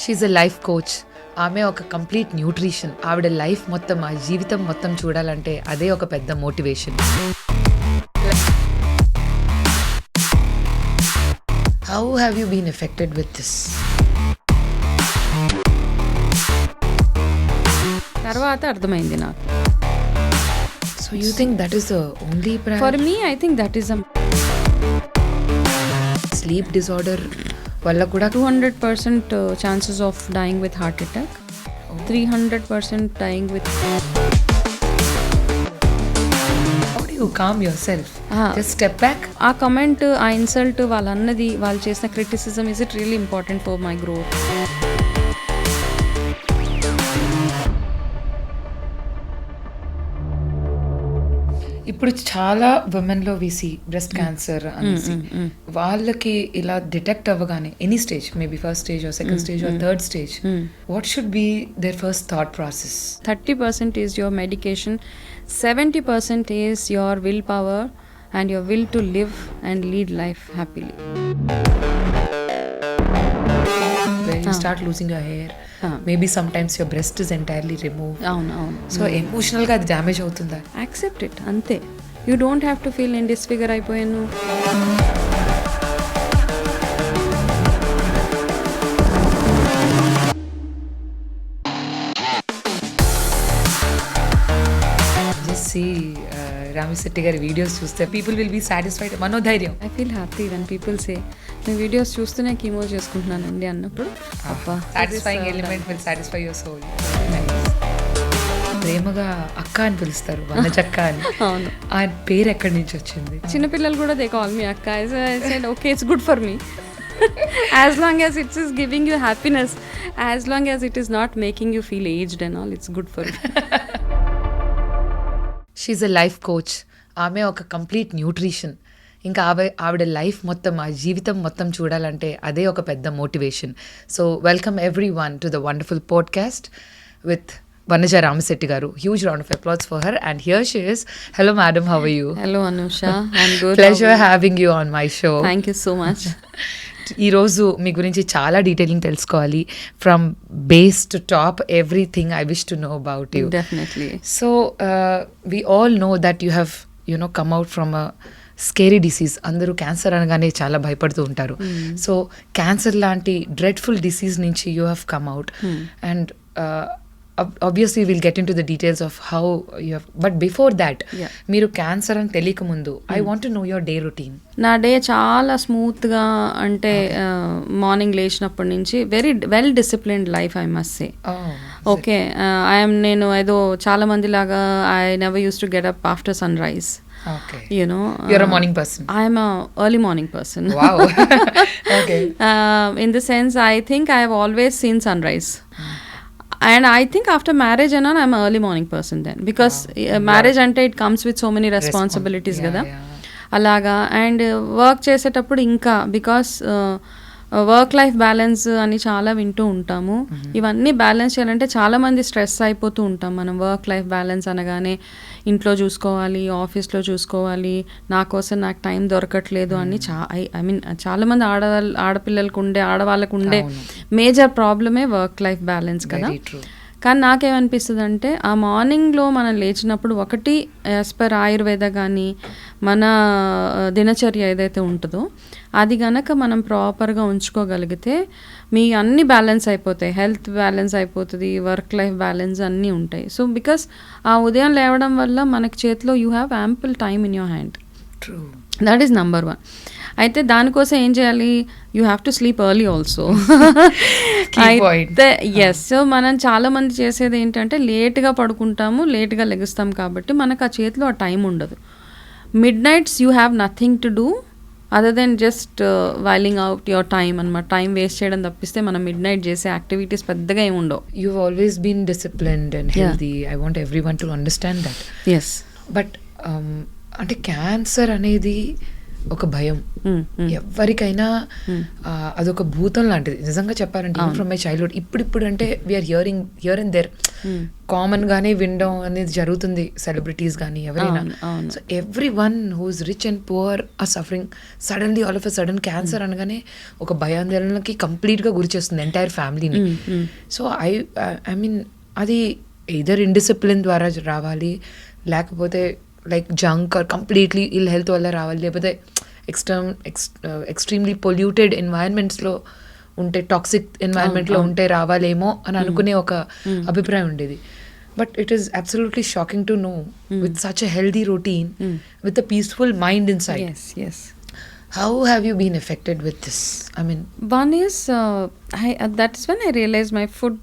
She a life coach. ఆమె ఒక complete nutrition. ఆవిడ లైఫ్ మొత్తం, ఆ జీవితం మొత్తం చూడాలంటే అదే ఒక పెద్ద motivation. How have you been affected with this? తర్వాత అర్థమైంది నాకు. So you think that is the only for me? I think that is sleep disorder వల్ల కూడా 200% chances of dying with heart attack, 300% dying with. How do you calm yourself? Just step back. ఆ comment, ఆ insult, వాళ్ళన్నది, వాళ్ళు చేసిన criticism, is it really important for my growth? ఇప్పుడు చాలా ఉమెన్లో వీసీ బ్రెస్ట్ క్యాన్సర్ అనేసి వాళ్ళకి ఇలా డిటెక్ట్ అవ్వగానే any stage, maybe first stage or second stage or third stage, what should be their first thought process? 30% is your medication, 70% is your willpower and your will to live and lead life happily. When you start losing your hair, maybe sometimes your breast is entirely removed. So emotional గా అది damage అవుతుందా? Accept it, అంతే. You don't have to feel in disfigure అయిపోయాను. Just see Ramisetti గారి videos చూస్తే people will be satisfied. మనోధైర్యం. I feel happy when people say మీ videos చూస్తూనే కీమో చేసుకుంటున్నానండి అన్నప్పుడు satisfying element will satisfy your soul. ప్రేమగా అక్క అని పిలుస్తారు, వనజక్క అని. అవును. ఆ పేరు ఎక్కడి నుంచి వచ్చింది? చిన్నపిల్లలు కూడా దే కాల్ మీ అక్క. I said okay, it's good for me. As long as it is giving you happiness, as long as it is not making you feel aged and all, it's good for you. She's a life coach. ఆమె ఒక complete nutrition. ఇంకా ఆవిడ life మొత్తం, ఆ జీవితం మొత్తం చూడాలంటే అదే ఒక పెద్ద motivation. So welcome every one to the wonderful podcast with Vanaja Ramisetty garu. Huge round of applause for her. And here she is. Hello madam, how are you? Hello Anusha, I'm good. Pleasure having you on my show. Thank you so much. ఈరోజు మీ గురించి చాలా detailing తెలుసుకోవాలి. From base to top, everything I wish to know about you. Definitely. So we all know that you have come out from a scary disease. అందరూ cancer అనగానే చాలా భయపడుతూ ఉంటారు. So cancer లాంటి డ్రెడ్ఫుల్ డిసీజ్ నుంచి you have come out. And obviously we'll get into the details of how you have, but before that, మీరు cancer అని తెలియక ముందు, I want to know your day routine. నా డే చాలా స్మూత్గా, అంటే మార్నింగ్ లేచినప్పటి నుంచి very well disciplined life I must say. Okay, నేను ఏదో చాలా మంది లాగా I never use to get up after sunrise. Okay. You're a morning person. I am a early morning person. Wow. Okay. In the sense, I think I have always seen sunrise. And I think after marriage and all, I'm an early morning person then. Because marriage ante it comes with so many responsibilities kada. Alaga. And work చేసేటప్పుడు ఇంకా, because work life balance అని చాలా వింటూ ఉంటాము. ఇవన్నీ balance చేయాలంటే చాలా మంది స్ట్రెస్ అయిపోతూ ఉంటాం. మనం వర్క్ లైఫ్ బ్యాలెన్స్ అనగానే ఇంట్లో చూసుకోవాలి, ఆఫీస్లో చూసుకోవాలి, నా కోసం నాకు టైం దొరకట్లేదు అని ఐ మీన్ చాలా మంది ఆడవాళ్ళకు ఉండే మేజర్ ప్రాబ్లమే వర్క్ లైఫ్ బ్యాలెన్స్ కదా. కానీ నాకేమనిపిస్తుంది అంటే, ఆ మార్నింగ్లో మనం లేచినప్పుడు ఒకటి యాజ్ పర్ ఆయుర్వేద కానీ మన దినచర్య ఏదైతే ఉంటుందో అది గనక మనం ప్రాపర్గా ఉంచుకోగలిగితే మీ అన్ని బ్యాలెన్స్ అయిపోతాయి. హెల్త్ బ్యాలెన్స్ అయిపోతుంది, వర్క్ లైఫ్ బ్యాలెన్స్ అన్నీ ఉంటాయి. సో బికాస్ ఆ ఉదయం లేవడం వల్ల మనకి చేతిలో you have ample time in your hand. True. That is number 1. అయితే దానికోసం ఏం చేయాలి? You have to sleep early also. అయితే ఎస్, సో మనం చాలా మంది చేసేది ఏంటంటే లేట్గా పడుకుంటాము, లేట్గా లెగుస్తాం, కాబట్టి మనకు ఆ చేతిలో ఆ టైం ఉండదు. Midnights you have nothing to do other then just whiling out your time అనమాట. టైం వేస్ట్ చేయడం తప్పిస్తే మనం మిడ్ నైట్ చేసే యాక్టివిటీస్ పెద్దగా ఏమి ఉండవు. You always been disciplined and healthy. I want everyone to understand that. Yes. But అంటే cancer అనేది ఒక భయం ఎవరికైనా అదొక భూతం లాంటిది నిజంగా చెప్పాలంటే ఫ్రమ్ మై చైల్డ్హుడ్. ఇప్పుడు అంటే we're here and there common గానే వినడం అనేది జరుగుతుంది, సెలబ్రిటీస్ కానీ ఎవరైనా. So everyone who's rich and poor are suffering suddenly all of a sudden cancer అనగానే ఒక భయాందోళనకి కంప్లీట్ గా గురి చేస్తుంది ఎంటైర్ ఫ్యామిలీని. సో ఐ మీన్ అది ఎయిదర్ ఇండిసిప్లిన్ ద్వారా రావాలి, లేకపోతే like junk or completely ill health వల్ల రావాలి, లేకపోతే ఎక్స్ట్రీమ్లీ పొల్యూటెడ్ ఎన్వైరన్మెంట్స్లో ఉంటే, టాక్సిక్ ఎన్వైరన్మెంట్లో ఉంటే రావాలేమో అని అనుకునే ఒక అభిప్రాయం ఉండేది. But it is absolutely shocking to know with such a healthy routine with a peaceful mind in side. How have you been affected with this? I mean, one is that is when I realized my food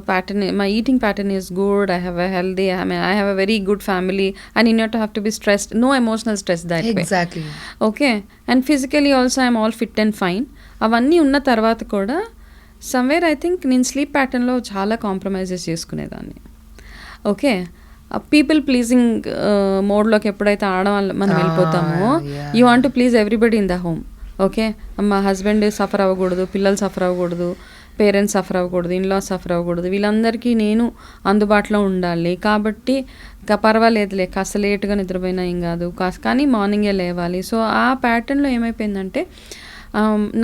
pattern, my eating pattern is good. I have a healthy, I have a very good family. I need not to have to be stressed, no emotional stress that way. Exactly. Okay, and physically also I am all fit and fine. అవంన్నీ ఉన్న తర్వాత కూడా somewhere I think నేను sleep ప్యాటర్న్లో చాలా compromises చేసుకునేదాన్ని. Okay, people pleasing మోడ్లోకి ఎప్పుడైతే ఆడవాళ్ళు మనం వెళ్ళిపోతామో, you want to please everybody in the home. Okay, మా హస్బెండ్ సఫర్ అవ్వకూడదు, పిల్లలు సఫర్ అవ్వకూడదు, పేరెంట్స్ సఫర్ అవ్వకూడదు, ఇన్లాస్ సఫర్ అవ్వకూడదు, వీళ్ళందరికీ నేను అందుబాటులో ఉండాలి. కాబట్టి పర్వాలేదులే, కాస్త లేట్గా నిద్రపోయినా ఏం కాదు, కానీ మార్నింగే లేవాలి. సో ఆ ప్యాటర్న్లో ఏమైపోయిందంటే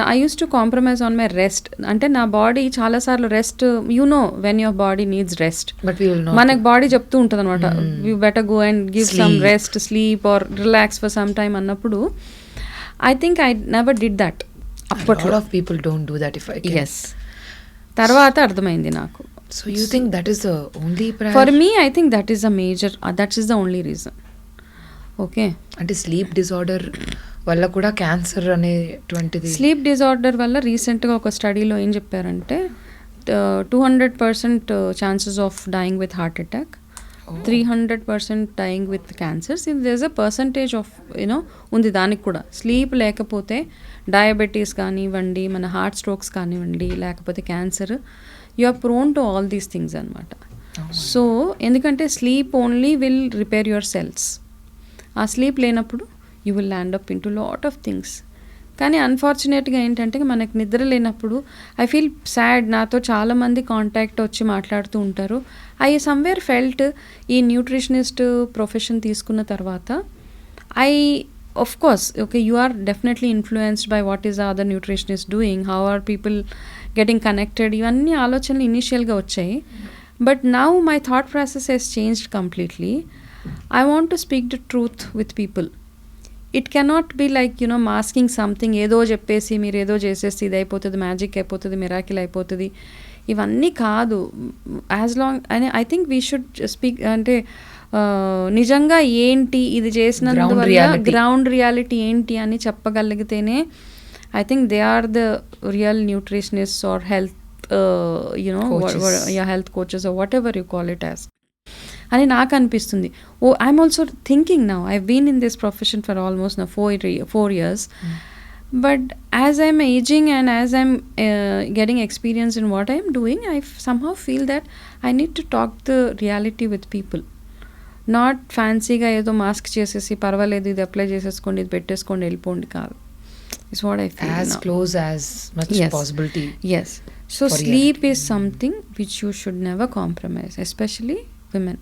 I used to compromise on my rest. అంటే నా బాడీ చాలాసార్లు rest, you know when your body needs rest, మనకు బాడీ చెప్తూ ఉంటుంది అనమాట, you better go and give some rest, sleep or relax for some time అన్నప్పుడు I think I never did that. అప్పట్లో people don't do that. Yes, తర్వాత అర్థమైంది నాకు. So you think that is the only for me? I think that is the major, that is the only reason. Okay, అంటే sleep disorder వల్ల కూడా cancer అనేటువంటిది, sleep disorder వల్ల రీసెంట్గా ఒక స్టడీలో ఏం చెప్పారంటే 200% chances of dying with heart attack, 300% dying with cancers. There is a percentage of you know ఉంది దానికి కూడా. స్లీప్ లేకపోతే డయాబెటీస్ కానివ్వండి, మన హార్ట్ స్ట్రోక్స్ కానివ్వండి, లేకపోతే cancer, you are prone to all these things అనమాట. సో ఎందుకంటే sleep only will repair your cells. ఆ స్లీప్ లేనప్పుడు you will land up into lot of things. కానీ అన్ఫార్చునేట్గా ఏంటంటే మనకు నిద్ర లేనప్పుడు ఐ ఫీల్ సాడ్. నాతో చాలామంది కాంటాక్ట్ వచ్చి మాట్లాడుతూ ఉంటారు. ఐ సమ్వేర్ ఫెల్ట్ ఈ న్యూట్రిషనిస్ట్ ప్రొఫెషన్ తీసుకున్న తర్వాత of course, okay, you are definitely influenced by what is the other nutritionist doing, how are people getting connected, ఇవన్నీ ఆలోచనలు ఇనీషియల్గా వచ్చాయి. But now my thought process has changed completely. I want to speak the truth with people. It cannot be like you know masking something, ఏదో చెప్పేసి మీరు ఏదో చేసేసి ఇది అయిపోతుంది, మ్యాజిక్ అయిపోతుంది, మిరాకిల్ అయిపోతుంది, ఇవన్నీ కాదు. యాజ్ లాంగ్ అని I think we should speak, అంటే నిజంగా ఏంటి ఇది చేసినందువల్ల గ్రౌండ్ రియాలిటీ ఏంటి అని చెప్పగలిగితేనే I think they are the real nutritionist or health health coaches or whatever you call it as అని నాకు అనిపిస్తుంది. I'm also thinking now, I been in this profession for almost నా 4 years. But as I'm aging and as I'm getting experience in what I'm doing, I somehow feel that I need to talk the reality with people. Not ఫ్యాన్సీగా ఏదో mask చేసేసి పర్వాలేదు ఇది apply చేసేసుకోండి, ఇది పెట్టేసుకోండి, వెళ్ళిపోండి కాదు. It's what I feel. As close as much possibility. yes. So sleep is something which you should never compromise, especially women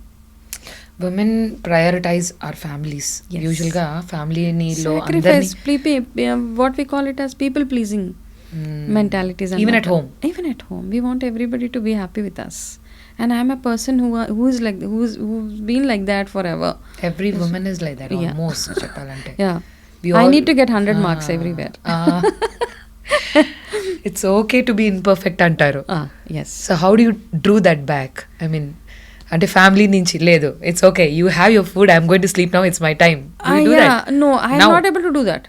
prioritize our families. Usually ga family ni lo sacrifice what we call it as people pleasing mentalities. Even at home we want everybody to be happy with us. And I'm a person who's been like that forever. Every woman is like that almost. Cheppalante. Yeah, I need to get 100 marks everywhere. It's okay to be imperfect antaru. Yes. So how do you drew that back? I mean, అంటే family నుంచి లేదు, it's okay, you have your food, I'm going to sleep now, it's my time. No, I am not able to do that.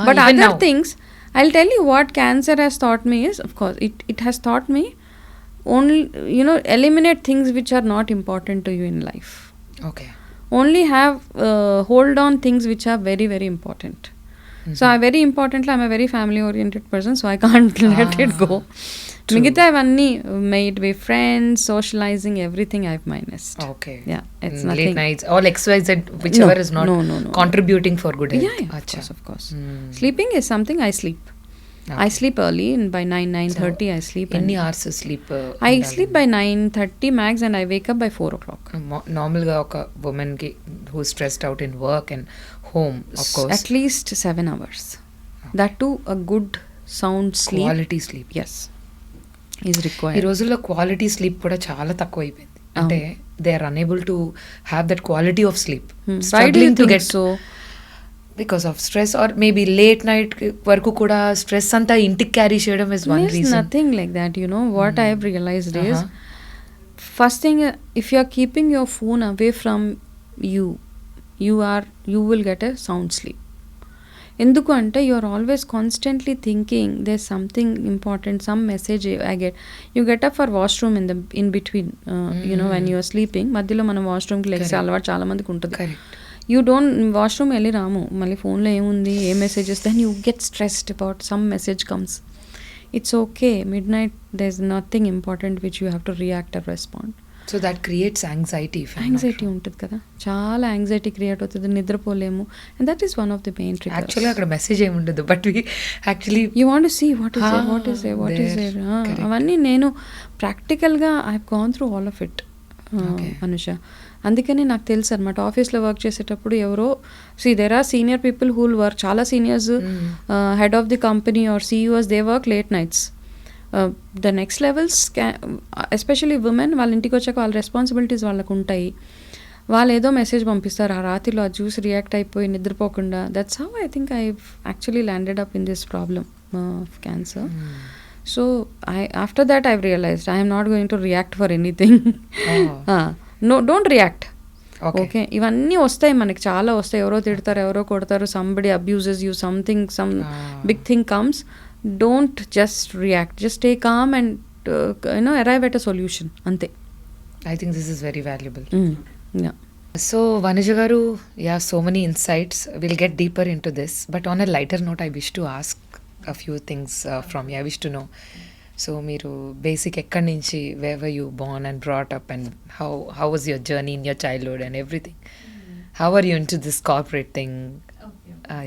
But other things, I'll tell you what cancer has taught me is, of course, it has taught me only, eliminate things which are not important to you in life. Okay. Only have hold on things which are very, very important. So I very importantly I'm a very family oriented person, so I can't let it go. మిగతా ఇవన్నీ meet with friends, socialising, everything I have minused. Okay. Yeah, it's Late nothing. nights, all XYZ, whichever is not no. contributing for good health. Yeah, of course. Sleeping is something I sleep. Okay. I sleep early, and by 9:30 I sleep. Any hours sleep? I sleep by 9:30 max, and I wake up by 4 o'clock. Normal ga oka woman ki who is stressed out in work and home, of course. At least 7 hours. That too, a good sound sleep. Quality sleep. Yes. Is required. ఈ రోజుల్లో quality sleep కూడా చాలా తక్కువ అయిపోయింది. అంటే they are unable to have that quality of sleep. Struggling to get so. Because of stress, or maybe late night వరకు కూడా stress అంతా ఇంటికి క్యారీ చేయడం is one reason. Nothing like that, you know. What I have realized is, first thing, if you are keeping your phone away from you, you will get a sound sleep. ఎందుకు అంటే you are always constantly thinking there something important, some message I get. You get up for washroom in between, you know when you're sleeping. మధ్యలో మనం వాష్రూమ్కి legs అలవాటు చాలా మందికి ఉంటుంది. You don't washroom వెళ్ళి రాము, మళ్ళీ ఫోన్లో ఏముంది, ఏ messages, then you get stressed about some message comes. It's okay, midnight there is nothing important which you have to react or respond. So that creates anxiety. Anxiety ఉంటుంది కదా, చాలా anxiety create అవుతుంది, నిద్రపోలేము. And that is one of the main triggers. Actually అక్కడ message ఏమి ఉండదు, but we actually you want to see what is there. అవన్నీ నేను ప్రాక్టికల్గా I have gone through all of it, Anusha. అందుకని నాకు తెలుసు అనమాట, ఆఫీస్లో వర్క్ చేసేటప్పుడు ఎవరో, see there are senior people who will work, చాలా seniors, head of the company or CEOs, they work late nights. The next levels, especially women, వాళ్ళ ఇంటికి వచ్చాక వాళ్ళ రెస్పాన్సిబిలిటీస్ వాళ్ళకు ఉంటాయి. వాళ్ళు ఏదో మెసేజ్ పంపిస్తారు, ఆ రాత్రిలో అది చూసి రియాక్ట్ అయిపోయి నిద్రపోకుండా. That's how I think I actually landed up in this problem of cancer. So after that I've realised I'm not going to react for anything. No, don't react. Okay, ఇవన్నీ వస్తాయి మనకి, చాలా వస్తాయి. ఎవరో తిడతారు, ఎవరో కొడతారు, somebody abuses you, something, some big thing comes. Don't just react. Just stay calm and arrive at a solution. Ante. I think this is very valuable. Yeah. So Vanaja garu, yeah, so many insights. We'll get deeper into this, but on a lighter note, I wish to ask a few things from you. I wish to know. So మీరు basic ekkadi nunchi, where were you born and brought up, and how was your journey in your childhood and everything? How are you into this corporate thing?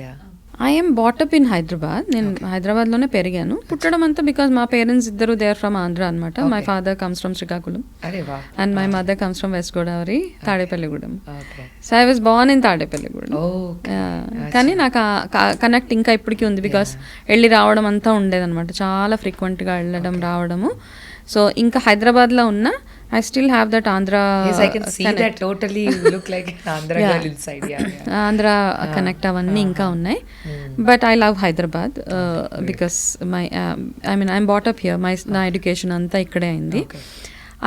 Yeah. I am brought up in Hyderabad. నేను హైదరాబాద్లోనే పెరిగాను. పుట్టడం అంతా because మా parents ఇద్దరు they are from Andhra అనమాట. My father comes from Srikakulam and my mother comes from west Godavari, Tadepalligudem. So I was Born in Tadepalligudem. కానీ నాకు కనెక్ట్ ఇంకా ఇప్పటికీ ఉంది, బికాస్ వెళ్ళి రావడం అంతా ఉండేదన్నమాట, చాలా ఫ్రీక్వెంట్గా వెళ్ళడం రావడము. సో ఇంకా హైదరాబాద్లో ఉన్న I still have that Andhra. Yes, I can see connect. That totally look like an Andhra girl inside. Yeah. Andhra connect avanni inka unnai. But I love Hyderabad because my I'm brought up here. My education anta ikkade ayindi.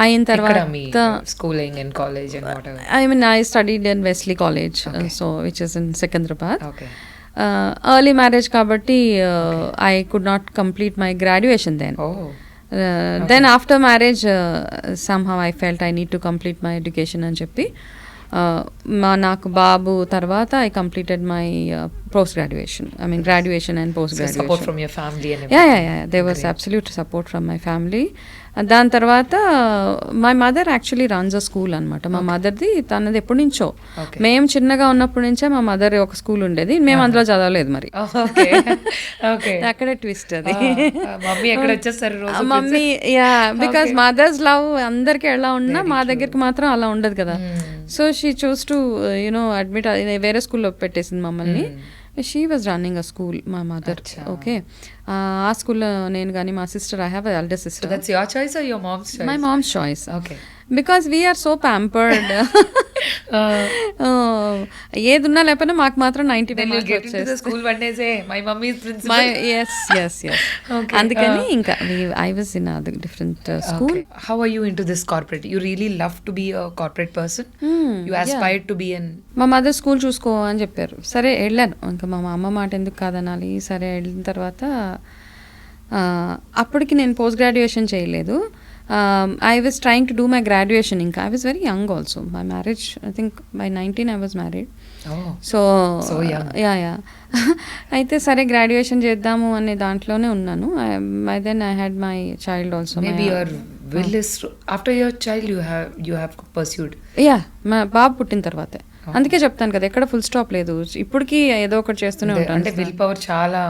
అయిన తర్వాత schooling and college and whatever. I studied in Wesley College, so which is in Secunderabad. Early marriage kabatti I could not complete my graduation then. Then after marriage somehow I felt I need to complete my education అని చెప్పి నాకు బాబు తర్వాత I completed my post graduation. I mean graduation and post graduation. So support from your family and everything. Yeah. There was absolute support from my family. దాని తర్వాత my mother actually runs a school అనమాట. మా మదర్ది తనది ఎప్పటి నుంచో, మేము చిన్నగా ఉన్నప్పటి నుంచే మా మదర్ ఒక స్కూల్ ఉండేది, మేము అందులో చదవలేదు మరి. అక్కడే ట్విస్ట్ అది. Mummy yeah, because mother's love అందరికి ఎలా ఉన్నా మా దగ్గరికి మాత్రం అలా ఉండదు కదా. So she choose to admit, వేరే స్కూల్లో పెట్టేసింది మమ్మల్ని. She was running a school, మా మదర్. ఓకే, ఆ స్కూల్లో నేను కానీ మా sister, I have elder sister. That's your choice or your mom's choice? My mom's choice. Okay. Because we are so pampered. ఏదున్నా లేకపోయినా మాకు మాత్రం 90 స్కూల్ వండేసే మై మమ్మీ ప్రిన్సిపల్. yes అందుకని ఇంకా I was in a different school. How are you into this corporate? You really love to be a corporate person? You aspired to be an... మా mother school చూసుకో అని చెప్పారు. సరే వెళ్ళాను. ఇంకా మా అమ్మ మాట ఎందుకు కాదనాలి. సరే వెళ్ళిన తర్వాత అప్పటికి నేను పోస్ట్ గ్రాడ్యుయేషన్ చేయలేదు. I was trying to do my graduation ఇంకా. I was very young also. My marriage, I think by 19 I was married. So yeah అయితే సరే గ్రాడ్యుయేషన్ చేద్దాము అనే దాంట్లోనే ఉన్నాను. By then I had my child also. Maybe your will is after your child you have pursued. Yeah మా బాబు పుట్టిన తర్వాతే. అందుకే చెప్తాను కదా, ఎక్కడ ఫుల్ స్టాప్ లేదు, ఇప్పటికీ ఏదో ఒకటి చేస్తూనే ఉంటాను. అంటే విల్ పవర్ చాలా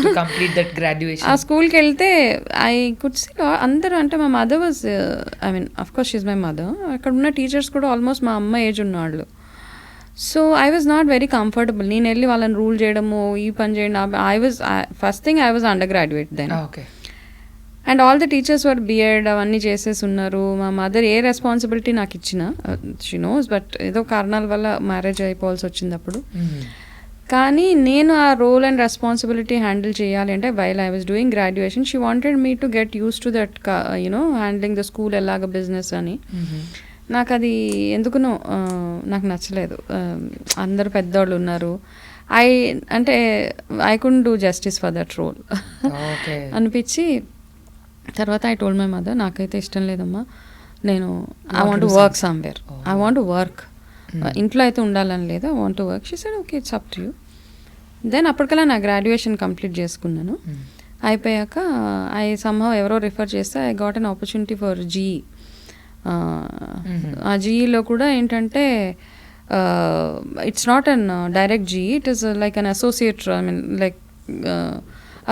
టు కంప్లీట్ దట్ గ్రాడ్యుయేషన్. ఆ స్కూల్కి వెళ్తే ఐ కుడ్ సీ అందరూ, అంటే మా mother was, I mean of course she my mother, అక్కడ ఉన్న టీచర్స్ కూడా ఆల్మోస్ట్ మా అమ్మ ఏజ్ ఉన్నవాళ్ళు. So I was not very comfortable. నేను వెళ్ళి వాళ్ళని రూల్ చేయడము, ఈ పని చేయండి. First thing I was undergraduate then. Okay. And all the teachers were B Ed అవన్నీ చేసేసి ఉన్నారు. మా మదర్ ఏ రెస్పాన్సిబిలిటీ నాకు ఇచ్చిన, షీ నోస్, బట్ ఏదో కారణాల వల్ల మ్యారేజ్ అయిపోవాల్సి వచ్చింది అప్పుడు. కానీ నేను ఆ రోల్ అండ్ రెస్పాన్సిబిలిటీ హ్యాండిల్ చేయాలి అంటే while I was doing graduation, she wanted me to get used to that handling the school ఎలాగ బిజినెస్ అని. నాకు అది ఎందుకునో నాకు నచ్చలేదు. అందరు పెద్దవాళ్ళు ఉన్నారు, I couldn't do justice for that role అనిపించి, తర్వాత ఐ టోల్డ్ మై మదర్, నాకైతే ఇష్టం లేదమ్మా, నేను I want to work somewhere, I want to work, ఇంట్లో అయితే ఉండాలని లేదు, I want to work. She said okay, it's up to you. Then అప్పటికల్లా నా గ్రాడ్యుయేషన్ కంప్లీట్ చేసుకున్నాను. అయిపోయాక సమ్హౌ ఎవరో రిఫర్ చేస్తే I got an opportunity for GE. ఆ జీఈలో కూడా ఏంటంటే it's not an direct GE, it is like an associate, I mean like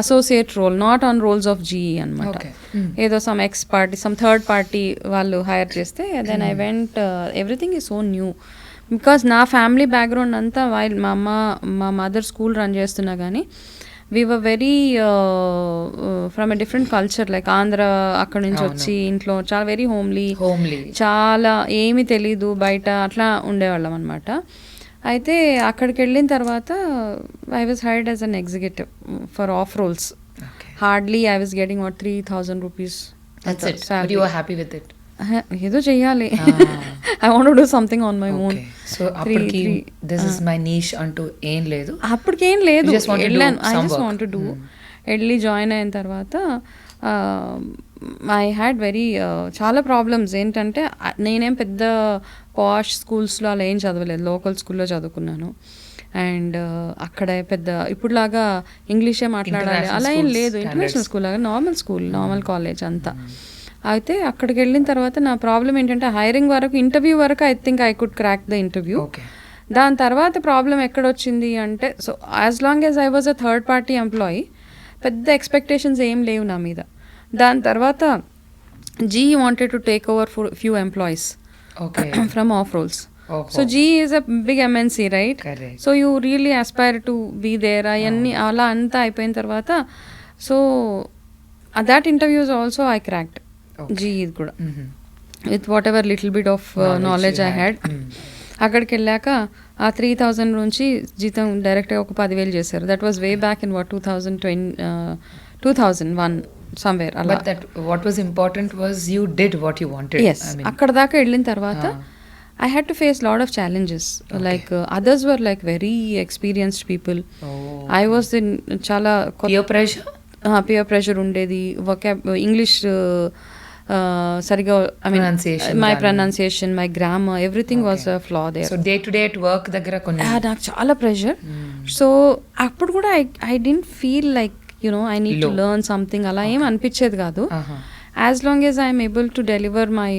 associate role, not on roles of GE అనమాట. ఏదో సమ్ సమ్ థర్డ్ పార్టీ వాళ్ళు hire చేస్తే then I went. Everything is so new because నా family background అంతా మా mother school run చేస్తున్నా కానీ we were very from a different culture, like Andhra అక్కడ నుంచి వచ్చి ఇంట్లో చాలా వెరీ హోమ్లీ, చాలా ఏమీ తెలీదు బయట, అట్లా ఉండేవాళ్ళం అనమాట. అయితే అక్కడికి వెళ్ళిన తర్వాత I was hired as an executive for off rolls. Hardly I was getting what 3,000 rupees. You were happy with it? ఏదో చెయ్యాలి, I want to do something on my own. So అప్పటికి దిస్ ఇస్ మై నీష్ అంటూ ఏం లేదు, అప్పటికేం లేదు, వెళ్ళాను, I just want to do. వెళ్ళి జాయిన్ అయిన తర్వాత ఐ హ్యాడ్ వెరీ చాలా ప్రాబ్లమ్స్. ఏంటంటే నేనేం పెద్ద పాష్ స్కూల్స్లో అలా ఏం చదవలేదు, లోకల్ స్కూల్లో చదువుకున్నాను. అండ్ అక్కడ పెద్ద ఇప్పుడులాగా ఇంగ్లీషే మాట్లాడాలి అలా ఏం లేదు, ఇంటర్నేషనల్ స్కూల్ లాగా నార్మల్ స్కూల్, నార్మల్ కాలేజ్ అంతా. అయితే అక్కడికి వెళ్ళిన తర్వాత నా ప్రాబ్లం ఏంటంటే హైరింగ్ వరకు, ఇంటర్వ్యూ వరకు I think I could crack the interview. దాని తర్వాత ప్రాబ్లం ఎక్కడొచ్చింది అంటే, so as long as I was a third party employee, పెద్ద ఎక్స్పెక్టేషన్స్ ఏం లేవు నా మీద. దాని తర్వాత GE wanted to take over for few employees from off rolls. So GE is a big MNC, right? So you really aspire to be there. అవన్నీ అలా అంతా అయిపోయిన తర్వాత, so that interviews also I cracked GE కూడా with what ever little bit of knowledge I had. అక్కడికి వెళ్ళాక ఆ 3,000 నుంచి జీతం డైరెక్ట్గా ఒక 10,000 చేశారు. That was way back in 2001 somewhere అలా. But what was important was you did what you wanted. Yes, అక్కడ దాకా వెళ్ళిన తర్వాత I had to face lot of challenges. Like others were like very experienced people. I was in చాలా peer pressure ఉండేది. English సరిగా, I mean my pronunciation, my grammar, everything was a flaw there. So day to day at work దగ్గర నాకు చాలా pressure. So అప్పుడు కూడా I don't feel like I need to learn something, అలా ఏం అనిపించేది కాదు. As long as I'm able to deliver my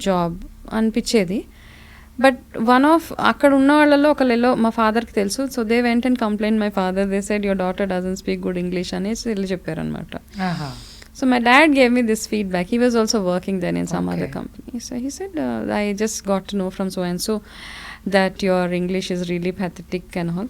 job అనిపించేది. బట్ అక్కడ ఉన్న వాళ్ళలో ఒకళ్ళలో మా ఫాదర్కి తెలుసు. So they went and complaint my father. They said your daughter doesn't speak good English అనేసి వీళ్ళు చెప్పారనమాట. So my dad gave me this feedback. He was also working then in some other company. So he said, I just got to know from so and so that your English is really pathetic and all.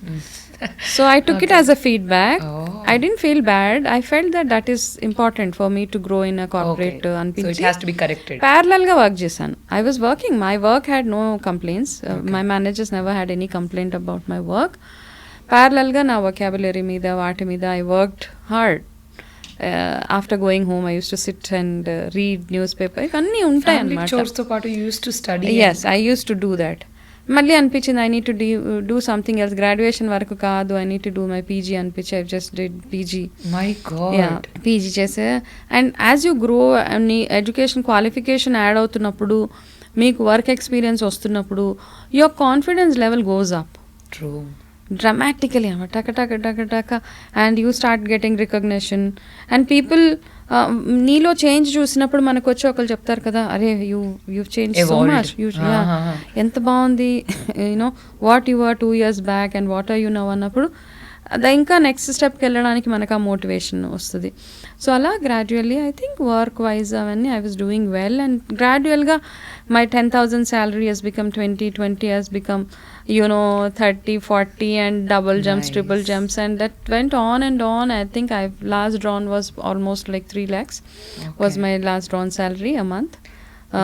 So I took it as a feedback. I didn't feel bad. I felt that is important for me to grow in a corporate. So it has to be corrected. Parallel ga work chesanu. I was working. My work had no complaints. My managers never had any complaint about my work. Parallel ga na vocabulary meeda vaati meeda I worked hard. After going home I used to sit and read newspaper. Ivanni untayi annamata. Chores to part you used to study. Yes, I used to do that. మళ్ళీ అనిపించింది I need to do something else, graduation వరకు కాదు, I need to do my PG అనిపించి I just did PG. My god. PG చేసే. And as you grow నీ education qualification add అవుతున్నప్పుడు, మీకు work experience వస్తున్నప్పుడు, your confidence level goes up dramatically, taka, and you start getting recognition, and people నీలో change చూసినప్పుడు మనకు వచ్చి ఒకరు చెప్తారు కదా, అరే యూ చేంజ్ సో మచ్, ఎంత బాగుంది, you know what you are 2 years back and what are you now అన్నప్పుడు అది ఇంకా నెక్స్ట్ స్టెప్కి వెళ్ళడానికి మనకు ఆ మోటివేషన్ వస్తుంది. సో అలా gradually I think work wise అవన్నీ I was doing well, and గ్రాడ్యువల్గా my 10,000 salary has become 20 has become 30-40 and double jumps, triple jumps, and that went on and on. I think I've last drawn was almost like 3 lakhs was my last drawn salary a month.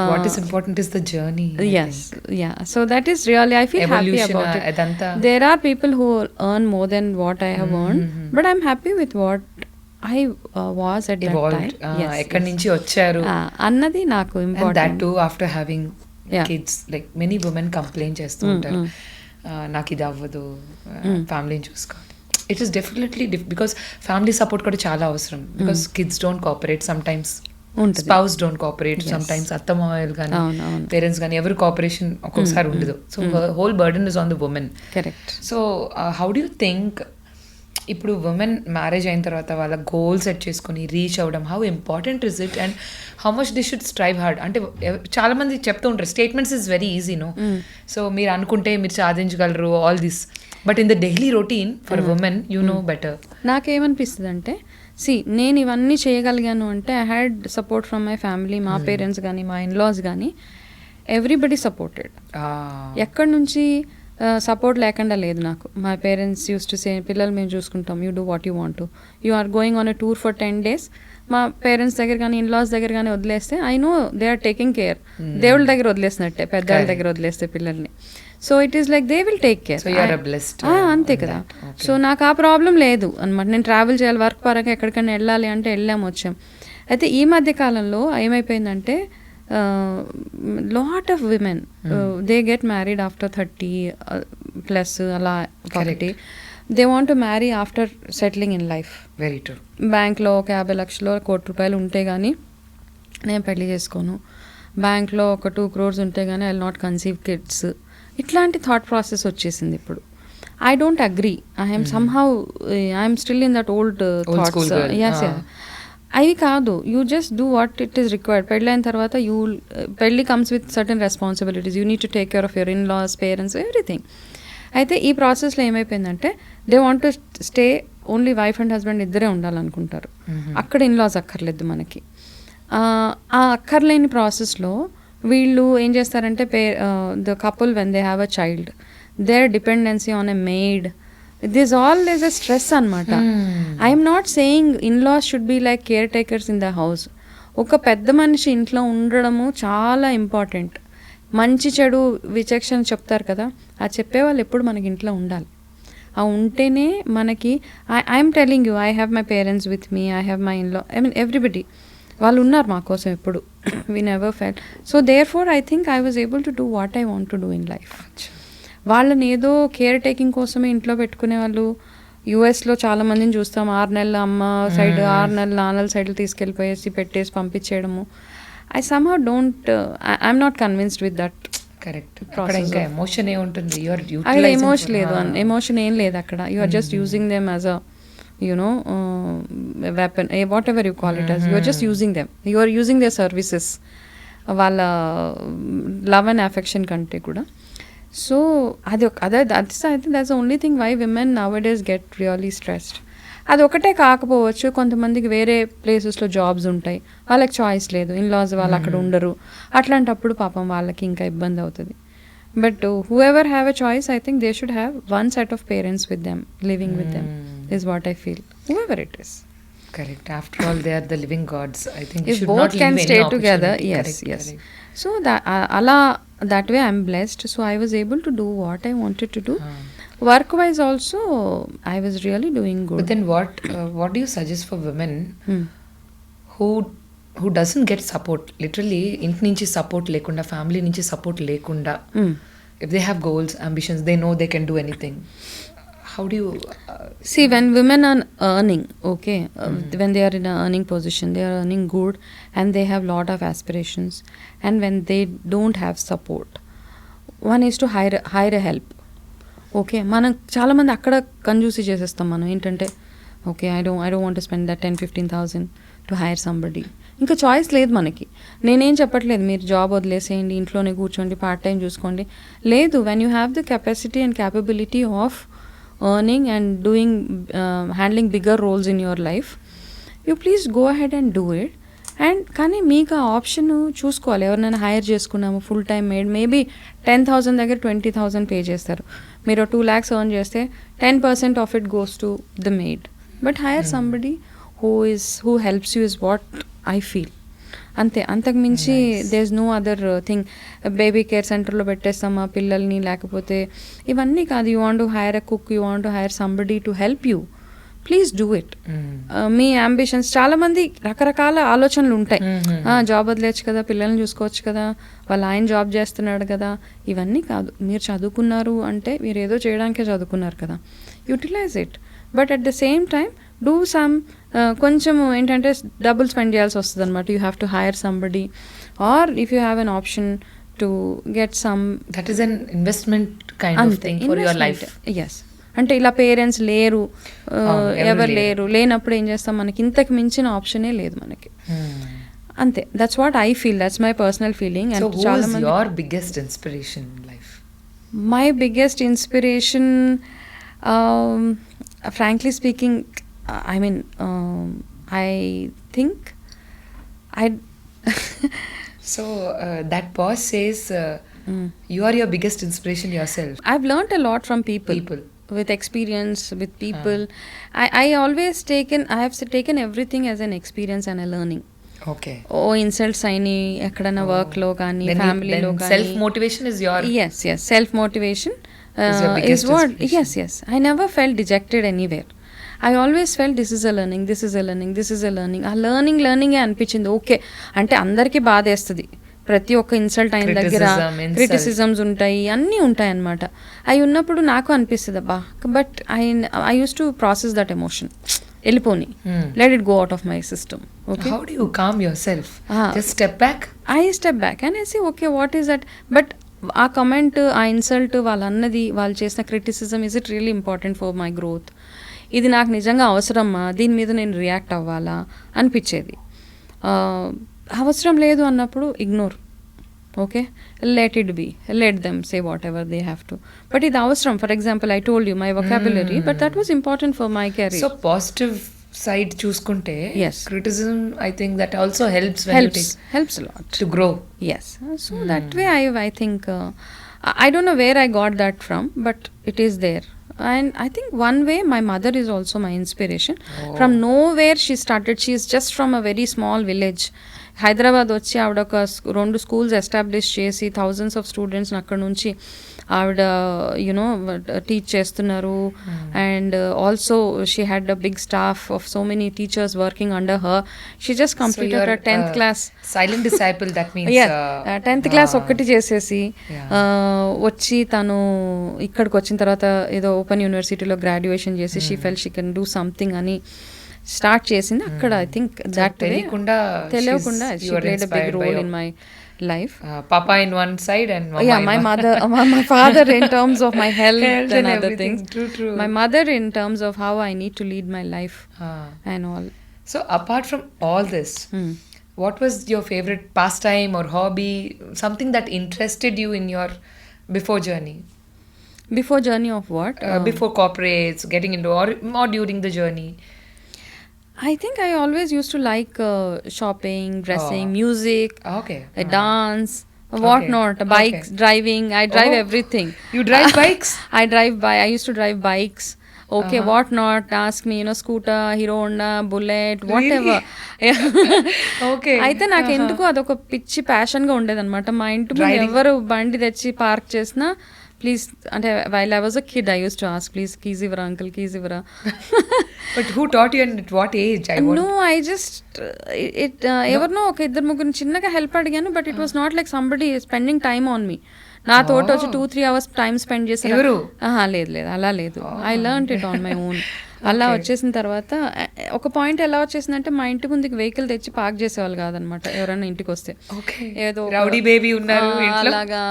What is important is the journey. Yes, yeah. So that is really, I feel happy about it. Adanta. There are people who earn more than what I have earned, but I'm happy with what I was at evolved. that time. Yes. ekkadi nunchi vacharu annadi naku important. And that too after having kids. Like many women complain chestu untaru, నాకు ఇది అవ్వదు, ఫ్యామిలీని చూసుకోవాలి. It is definitely because family support కూడా చాలా అవసరం. Because kids don't cooperate some times, spouse don't cooperate some times, అత్తమామలు కానీ పేరెంట్స్ కానీ ఎవరు కోఆపరేషన్ ఒక్కొక్కసారి ఉండదు. So whole burden is on the women. Correct. So how do you think ఇప్పుడు ఉమెన్ మ్యారేజ్ అయిన తర్వాత వాళ్ళ గోల్ సెట్ చేసుకుని రీచ్ అవ్వడం, how important is it and how much they should strive hard? అంటే చాలా మంది చెప్తూ ఉంటారు statements is very easy, no, so మీరు అనుకుంటే మీరు సాధించగలరు all this, but in the daily routine for women you know better. నాకేమనిపిస్తుంది అంటే, నేను ఇవన్నీ చేయగలిగాను అంటే I had support from my family, మా పేరెంట్స్ కానీ మా ఇన్లాస్ కానీ, ఎవ్రీబడి సపోర్టెడ్. ఎక్కడి నుంచి సపోర్ట్ లేకుండా లేదు నాకు. My parents used to say, పిల్లలు మేము చూసుకుంటాం, you do what you want to, you are going on a tour for 10 days. మా పేరెంట్స్ దగ్గర కానీ ఇన్లాస్ దగ్గర కానీ వదిలేస్తే I know they are taking care. దేవుళ్ళ దగ్గర వదిలేసినట్టే, పెద్దవాళ్ళ దగ్గర వదిలేస్తే పిల్లల్ని. So it is like they will take care. అంతే కదా. సో నాకు ఆ ప్రాబ్లం లేదు అనమాట. నేను ట్రావెల్ చేయాలి, వర్క్ పరంగా ఎక్కడికైనా వెళ్ళాలి అంటే వెళ్ళాము, వచ్చాం. అయితే ఈ మధ్య కాలంలో ఏమైపోయిందంటే, lot of women they get married after 30+ అలా ఒకటి. They want to marry after settling in life. Very true. బ్యాంక్లో ఒక 50 లక్షలు, 1 కోటి రూపాయలు ఉంటే కానీ నేను పెళ్లి చేసుకోను, బ్యాంక్లో ఒక 2 crores ఉంటే కానీ I will not conceive kids. ఇట్లాంటి థాట్ ప్రాసెస్ వచ్చేసింది ఇప్పుడు. I don't agree. I'm somehow I'm still in that old thoughts. Yes, అవి కాదు. You just do what it is required. పెళ్ళైన తర్వాత పెళ్ళి comes with certain responsibilities. You need to take care of your in laws, parents, everything. అయితే ఈ ప్రాసెస్లో ఏమైపోయిందంటే, they want to stay only wife and husband ఇద్దరే ఉండాలనుకుంటారు. అక్కడ ఇన్ లాస్ అక్కర్లేదు మనకి. ఆ అక్కర్లేని ప్రాసెస్లో వీళ్ళు ఏం చేస్తారంటే, the couple when they have a child, their dependency on a maid, this all is a stress అనమాట. I'm not saying in laws should be like caretakers in the house. ఒక పెద్ద మనిషి ఇంట్లో ఉండడము చాలా ఇంపార్టెంట్. మంచి చెడు విచక్షణ చెప్తారు కదా, ఆ చెప్పేవాళ్ళు ఎప్పుడు మనకి ఇంట్లో ఉండాలి. ఆ ఉంటేనే మనకి, I'm telling you, I have my parents with me, I have my in law, I mean everybody, వాళ్ళు ఉన్నారు మా కోసం ఎప్పుడు. We never felt. So therefore I think I was able to do what I want to do in life. వాళ్ళని ఏదో care taking కోసమే ఇంట్లో పెట్టుకునే వాళ్ళు యూఎస్లో చాలా మందిని చూస్తాం. 6 నెలలు అమ్మ సైడ్, 6 నెలలు నాన్నల సైడ్లు తీసుకెళ్ళిపోయేసి పెట్టేసి పంపించేయడము. I somehow don't, I'm not convinced with that. Correct. Emotion ఏముంటుంది? అక్కడ ఎమోషన్ లేదు, ఎమోషన్ ఏం లేదు అక్కడ. You are just using them as a weapon, whatever you call it as. You are just using them, you are using their services, వాళ్ళ love and affection కంటే కూడా. So అది I think that's the only thing why women nowadays get really stressed. అది ఒకటే కాకపోవచ్చు, కొంతమందికి వేరే ప్లేసెస్లో జాబ్స్ ఉంటాయి, వాళ్ళకి చాయిస్ లేదు, ఇన్లాస్ వాళ్ళు అక్కడ ఉండరు. అట్లాంటప్పుడు పాపం వాళ్ళకి ఇంకా ఇబ్బంది అవుతుంది. But who ever have a choice, I think they should have one set of parents with them, living with them is what I feel, whoever it is. Correct. After all, they are the living gods. I think if both can stay together, yes. So that way I'm blessed. So I was able to do what I wanted to do. Work wise also I was really doing good. But then what do you suggest for women who doesn't get support, literally ఇంటి నుంచి support లేకుండా, family నుంచి support లేకుండా if they have goals, ambitions, they know they can do anything. How do you See, when women are earning, okay, when they are in an earning position, they are earning good and they have lot of aspirations, and when they don't have support, one is to hire a help. Okay, మనం చాలామంది అక్కడ కంజూసీ చేసేస్తాం. మనం ఏంటంటే okay, I don't want to spend that 10,000-15,000 to hire somebody. ఇంకా choice లేదు మనకి. నేనేం చెప్పట్లేదు మీరు జాబ్ వదిలేసేయండి, ఇంట్లోనే కూర్చోండి, పార్ట్ టైం చూసుకోండి. లేదు, when you have the capacity and capability of earning and doing handling bigger roles in your life, you please go ahead and do it. And కానీ మీకు ఆ ఆప్షన్ చూసుకోవాలి. ఎవరినైనా హైర్ చేసుకున్నాము ఫుల్ టైం మేడ్, మేబీ 10,000 దగ్గర 20,000 pay చేస్తారు. మీరు 2 lakhs earn చేస్తే 10% of it goes to the maid. But hire somebody who helps you is what I feel. అంతే, అంతకు మించి there is no other thing. Baby care సెంటర్లో పెట్టేస్తామా పిల్లల్ని, లేకపోతే ఇవన్నీ కాదు. You want to hire a cook, you want to hire somebody to help you, please do it. మీ అంబిషన్స్, చాలామంది రకరకాల ఆలోచనలు ఉంటాయి. జాబ్ వదిలేచ్చు కదా, పిల్లల్ని చూసుకోవచ్చు కదా, వాళ్ళ ఆయన జాబ్ చేస్తున్నాడు కదా. ఇవన్నీ కాదు. మీరు చదువుకున్నారు అంటే మీరు ఏదో చేయడానికే చదువుకున్నారు కదా, utilize it. But at the same time do some, కొంచెం ఏంటంటే డబ్బులు స్పెండ్ చేయాల్సి వస్తుంది అనమాట. You have to hire somebody, or if you have an option to get some, that is an investment kind of thing for your life. Yes, అంటే ఇలా parents లేరు, ఎవరు లేరు, లేనప్పుడు ఏం చేస్తాం, మనకి ఇంతకు మించిన ఆప్షనే లేదు మనకి. అంతే, that's what I feel, that's my personal feeling. So who is your biggest inspiration in life? My biggest inspiration, frankly speaking, I mean, I think So that pause says you are your biggest inspiration yourself. I've learnt a lot from people. With experience, with people. I have taken everything as an experience and a learning. Okay. Insults aini ekkadana work lo gaani, family lo gaani. Self motivation is your yes self motivation is your biggest is what inspiration. yes I never felt dejected anywhere. I always felt this is a learning, this is a learning, this is a learning. ఆ learning ఏ అనిపించింది. Okay అంటే అందరికీ బాధేస్తుంది, ప్రతి ఒక్క insult అయిన దగ్గర criticisms ఉంటాయి, అన్నీ ఉంటాయి అన్నమాట. అవి ఉన్నప్పుడు నాకు అనిపిస్తుంది అబ్బా, but I use to process that emotion, వెళ్ళిపోని, let it go out of my system. Okay, how do you calm yourself? Just step back. I step back and I say okay, what is that? But ఆ comment, ఆ insult, వాళ్ళన్నది, వాళ్ళు చేసిన criticism, is it really important for my growth? ఇది నాకు నిజంగా అవసరమా, దీని మీద నేను రియాక్ట్ అవ్వాలా అనిపించేది. అవసరం లేదు అన్నప్పుడు ignore. Okay, let it be, let them say whatever they have to. But ఇది అవసరం. For example, I told you my vocabulary, but that was important for my career. So positive side చూసుకుంటే criticism, I think that also helps helps a lot to grow. Yes, so that way I think I don't know where I got that from, but it is there. And I think one way my mother is also my inspiration. From nowhere she started. She is just from a very small village. Hyderabad వచ్చి ఆవిడ ఒక 2 schools establish చేసి thousands of స్టూడెంట్స్ని అక్కడ నుంచి ఆవిడ you know teach చేస్తున్నారు. And also she had a big staff of so many teachers working under her. She just completed 10th class. Silent disciple, that means 10th class ఒక్కటి చేసేసి వచ్చి తను ఇక్కడికి వచ్చిన తర్వాత ఏదో ఓపెన్ యూనివర్సిటీలో గ్రాడ్యుయేషన్ చేసి she felt she can do something అని స్టార్ట్ చేసింది అక్కడ. ఐ థింక్ దట్ తెలియకుండా she played a big role in my life. Papa in one side and my mother, my father in terms of my health and other things. True. My mother in terms of how I need to lead my life and all. So apart from all this, what was your favorite pastime or hobby, something that interested you in your before journey? Before journey of what? Before corporates, getting into or during the journey? I think I always used to like shopping, dressing, music, dance, what not, bikes, driving. I drive everything. You drive bikes? I used to drive bikes. Okay, what not, ask me, scooter, Hero Honda, Bullet, whatever. Okay. అయితే నాకు ఎందుకు అదొక పిచ్చి ప్యాషన్గా ఉండేదన్నమాట. మా ఇంటి ముందు ఎవరు బండి తెచ్చి పార్క్ చేసినా ప్లీజ్ అంటే while I was a kid I use to ask please keys ఇవ్వరా అంకుల్ కీజ్ ఇవ్వరా. But who taught you and at what age? No, I just ఎవరినో ఒక ఇద్దరు ముగ్గురు చిన్నగా హెల్ప్ అడిగాను, but it was not like somebody spending time on me. నా తోట వచ్చి 2-3 hours టైం స్పెండ్ చేశారు. లేదు అలా లేదు. I learn it on my own. అలా వచ్చేసిన తర్వాత ఒక పాయింట్ ఎలా వచ్చేసిందంటే మా ఇంటి ముందుకి వెహికల్ తెచ్చి పార్క్ చేసేవాళ్ళు కాదనమాట ఎవరైనా ఇంటికి వస్తే. ఏదో రౌడీ బేబీ ఉన్నారు అలాగా.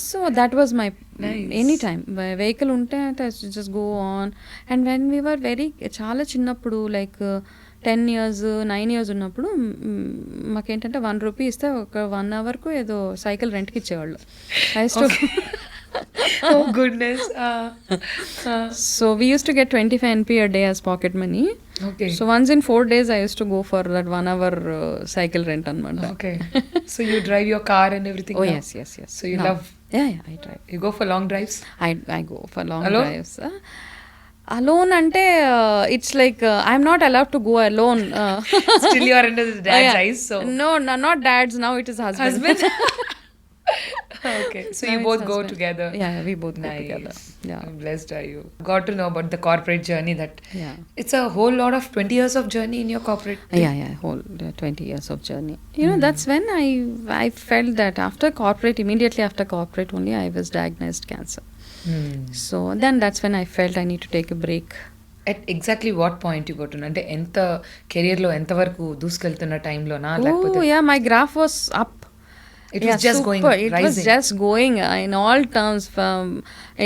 So that was my any time vehicle ఉంటే just go on. And when we were very చాలా చిన్నప్పుడు లైక్ 10 years 9 years ఉన్నప్పుడు మాకేంటంటే 1 rupee ఇస్తే ఒక 1 hourకు ఏదో సైకిల్ రెంట్కి ఇచ్చేవాళ్ళు. Oh goodness. So we used to get 25 NP a day as pocket money. Okay. So once in 4 days I used to go for that 1 hour cycle rent anamata. Okay. So you drive your car and everything? Oh now? yes. So you love? Yeah, I drive. You go for long drives? I go for long Alone? drives. Alone ante it's like I'm not allowed to go alone. Still you are under the dad's eyes, so no, not dad's, now it is husband. Okay, so you both go together? Yeah, we both go together. Yeah, I'm blessed are you. Got to know about the corporate journey, that it's a whole lot of 20 years of journey in your corporate thing. Yeah, whole 20 years of journey. You know, that's when I felt that immediately after corporate only I was diagnosed cancer. So then that's when I felt I need to take a break. At exactly what point you got to know? అంటే ఎంత career లో ఎంత వరకు దూసుకెళ్తున్న టైంలోనా లేకపోతే? Yeah, my graph was up. It was just super. going It rising. was just going in all terms.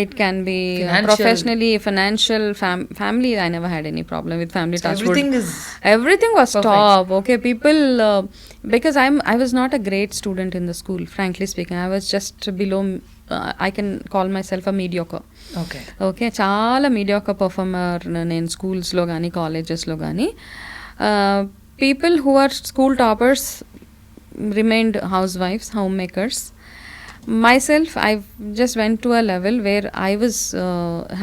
It can be professionally, financial, family. I never had any problem with family. So everything was perfect. top. Okay, people, because I was not a great student in the school. Frankly speaking, I was just below. I can call myself a mediocre. Okay, చాలా mediocre performer నేను స్కూల్స్లో కానీ కాలేజెస్లో కానీ. People who are school toppers remained housewives, homemakers. Myself, I just went to a level where I was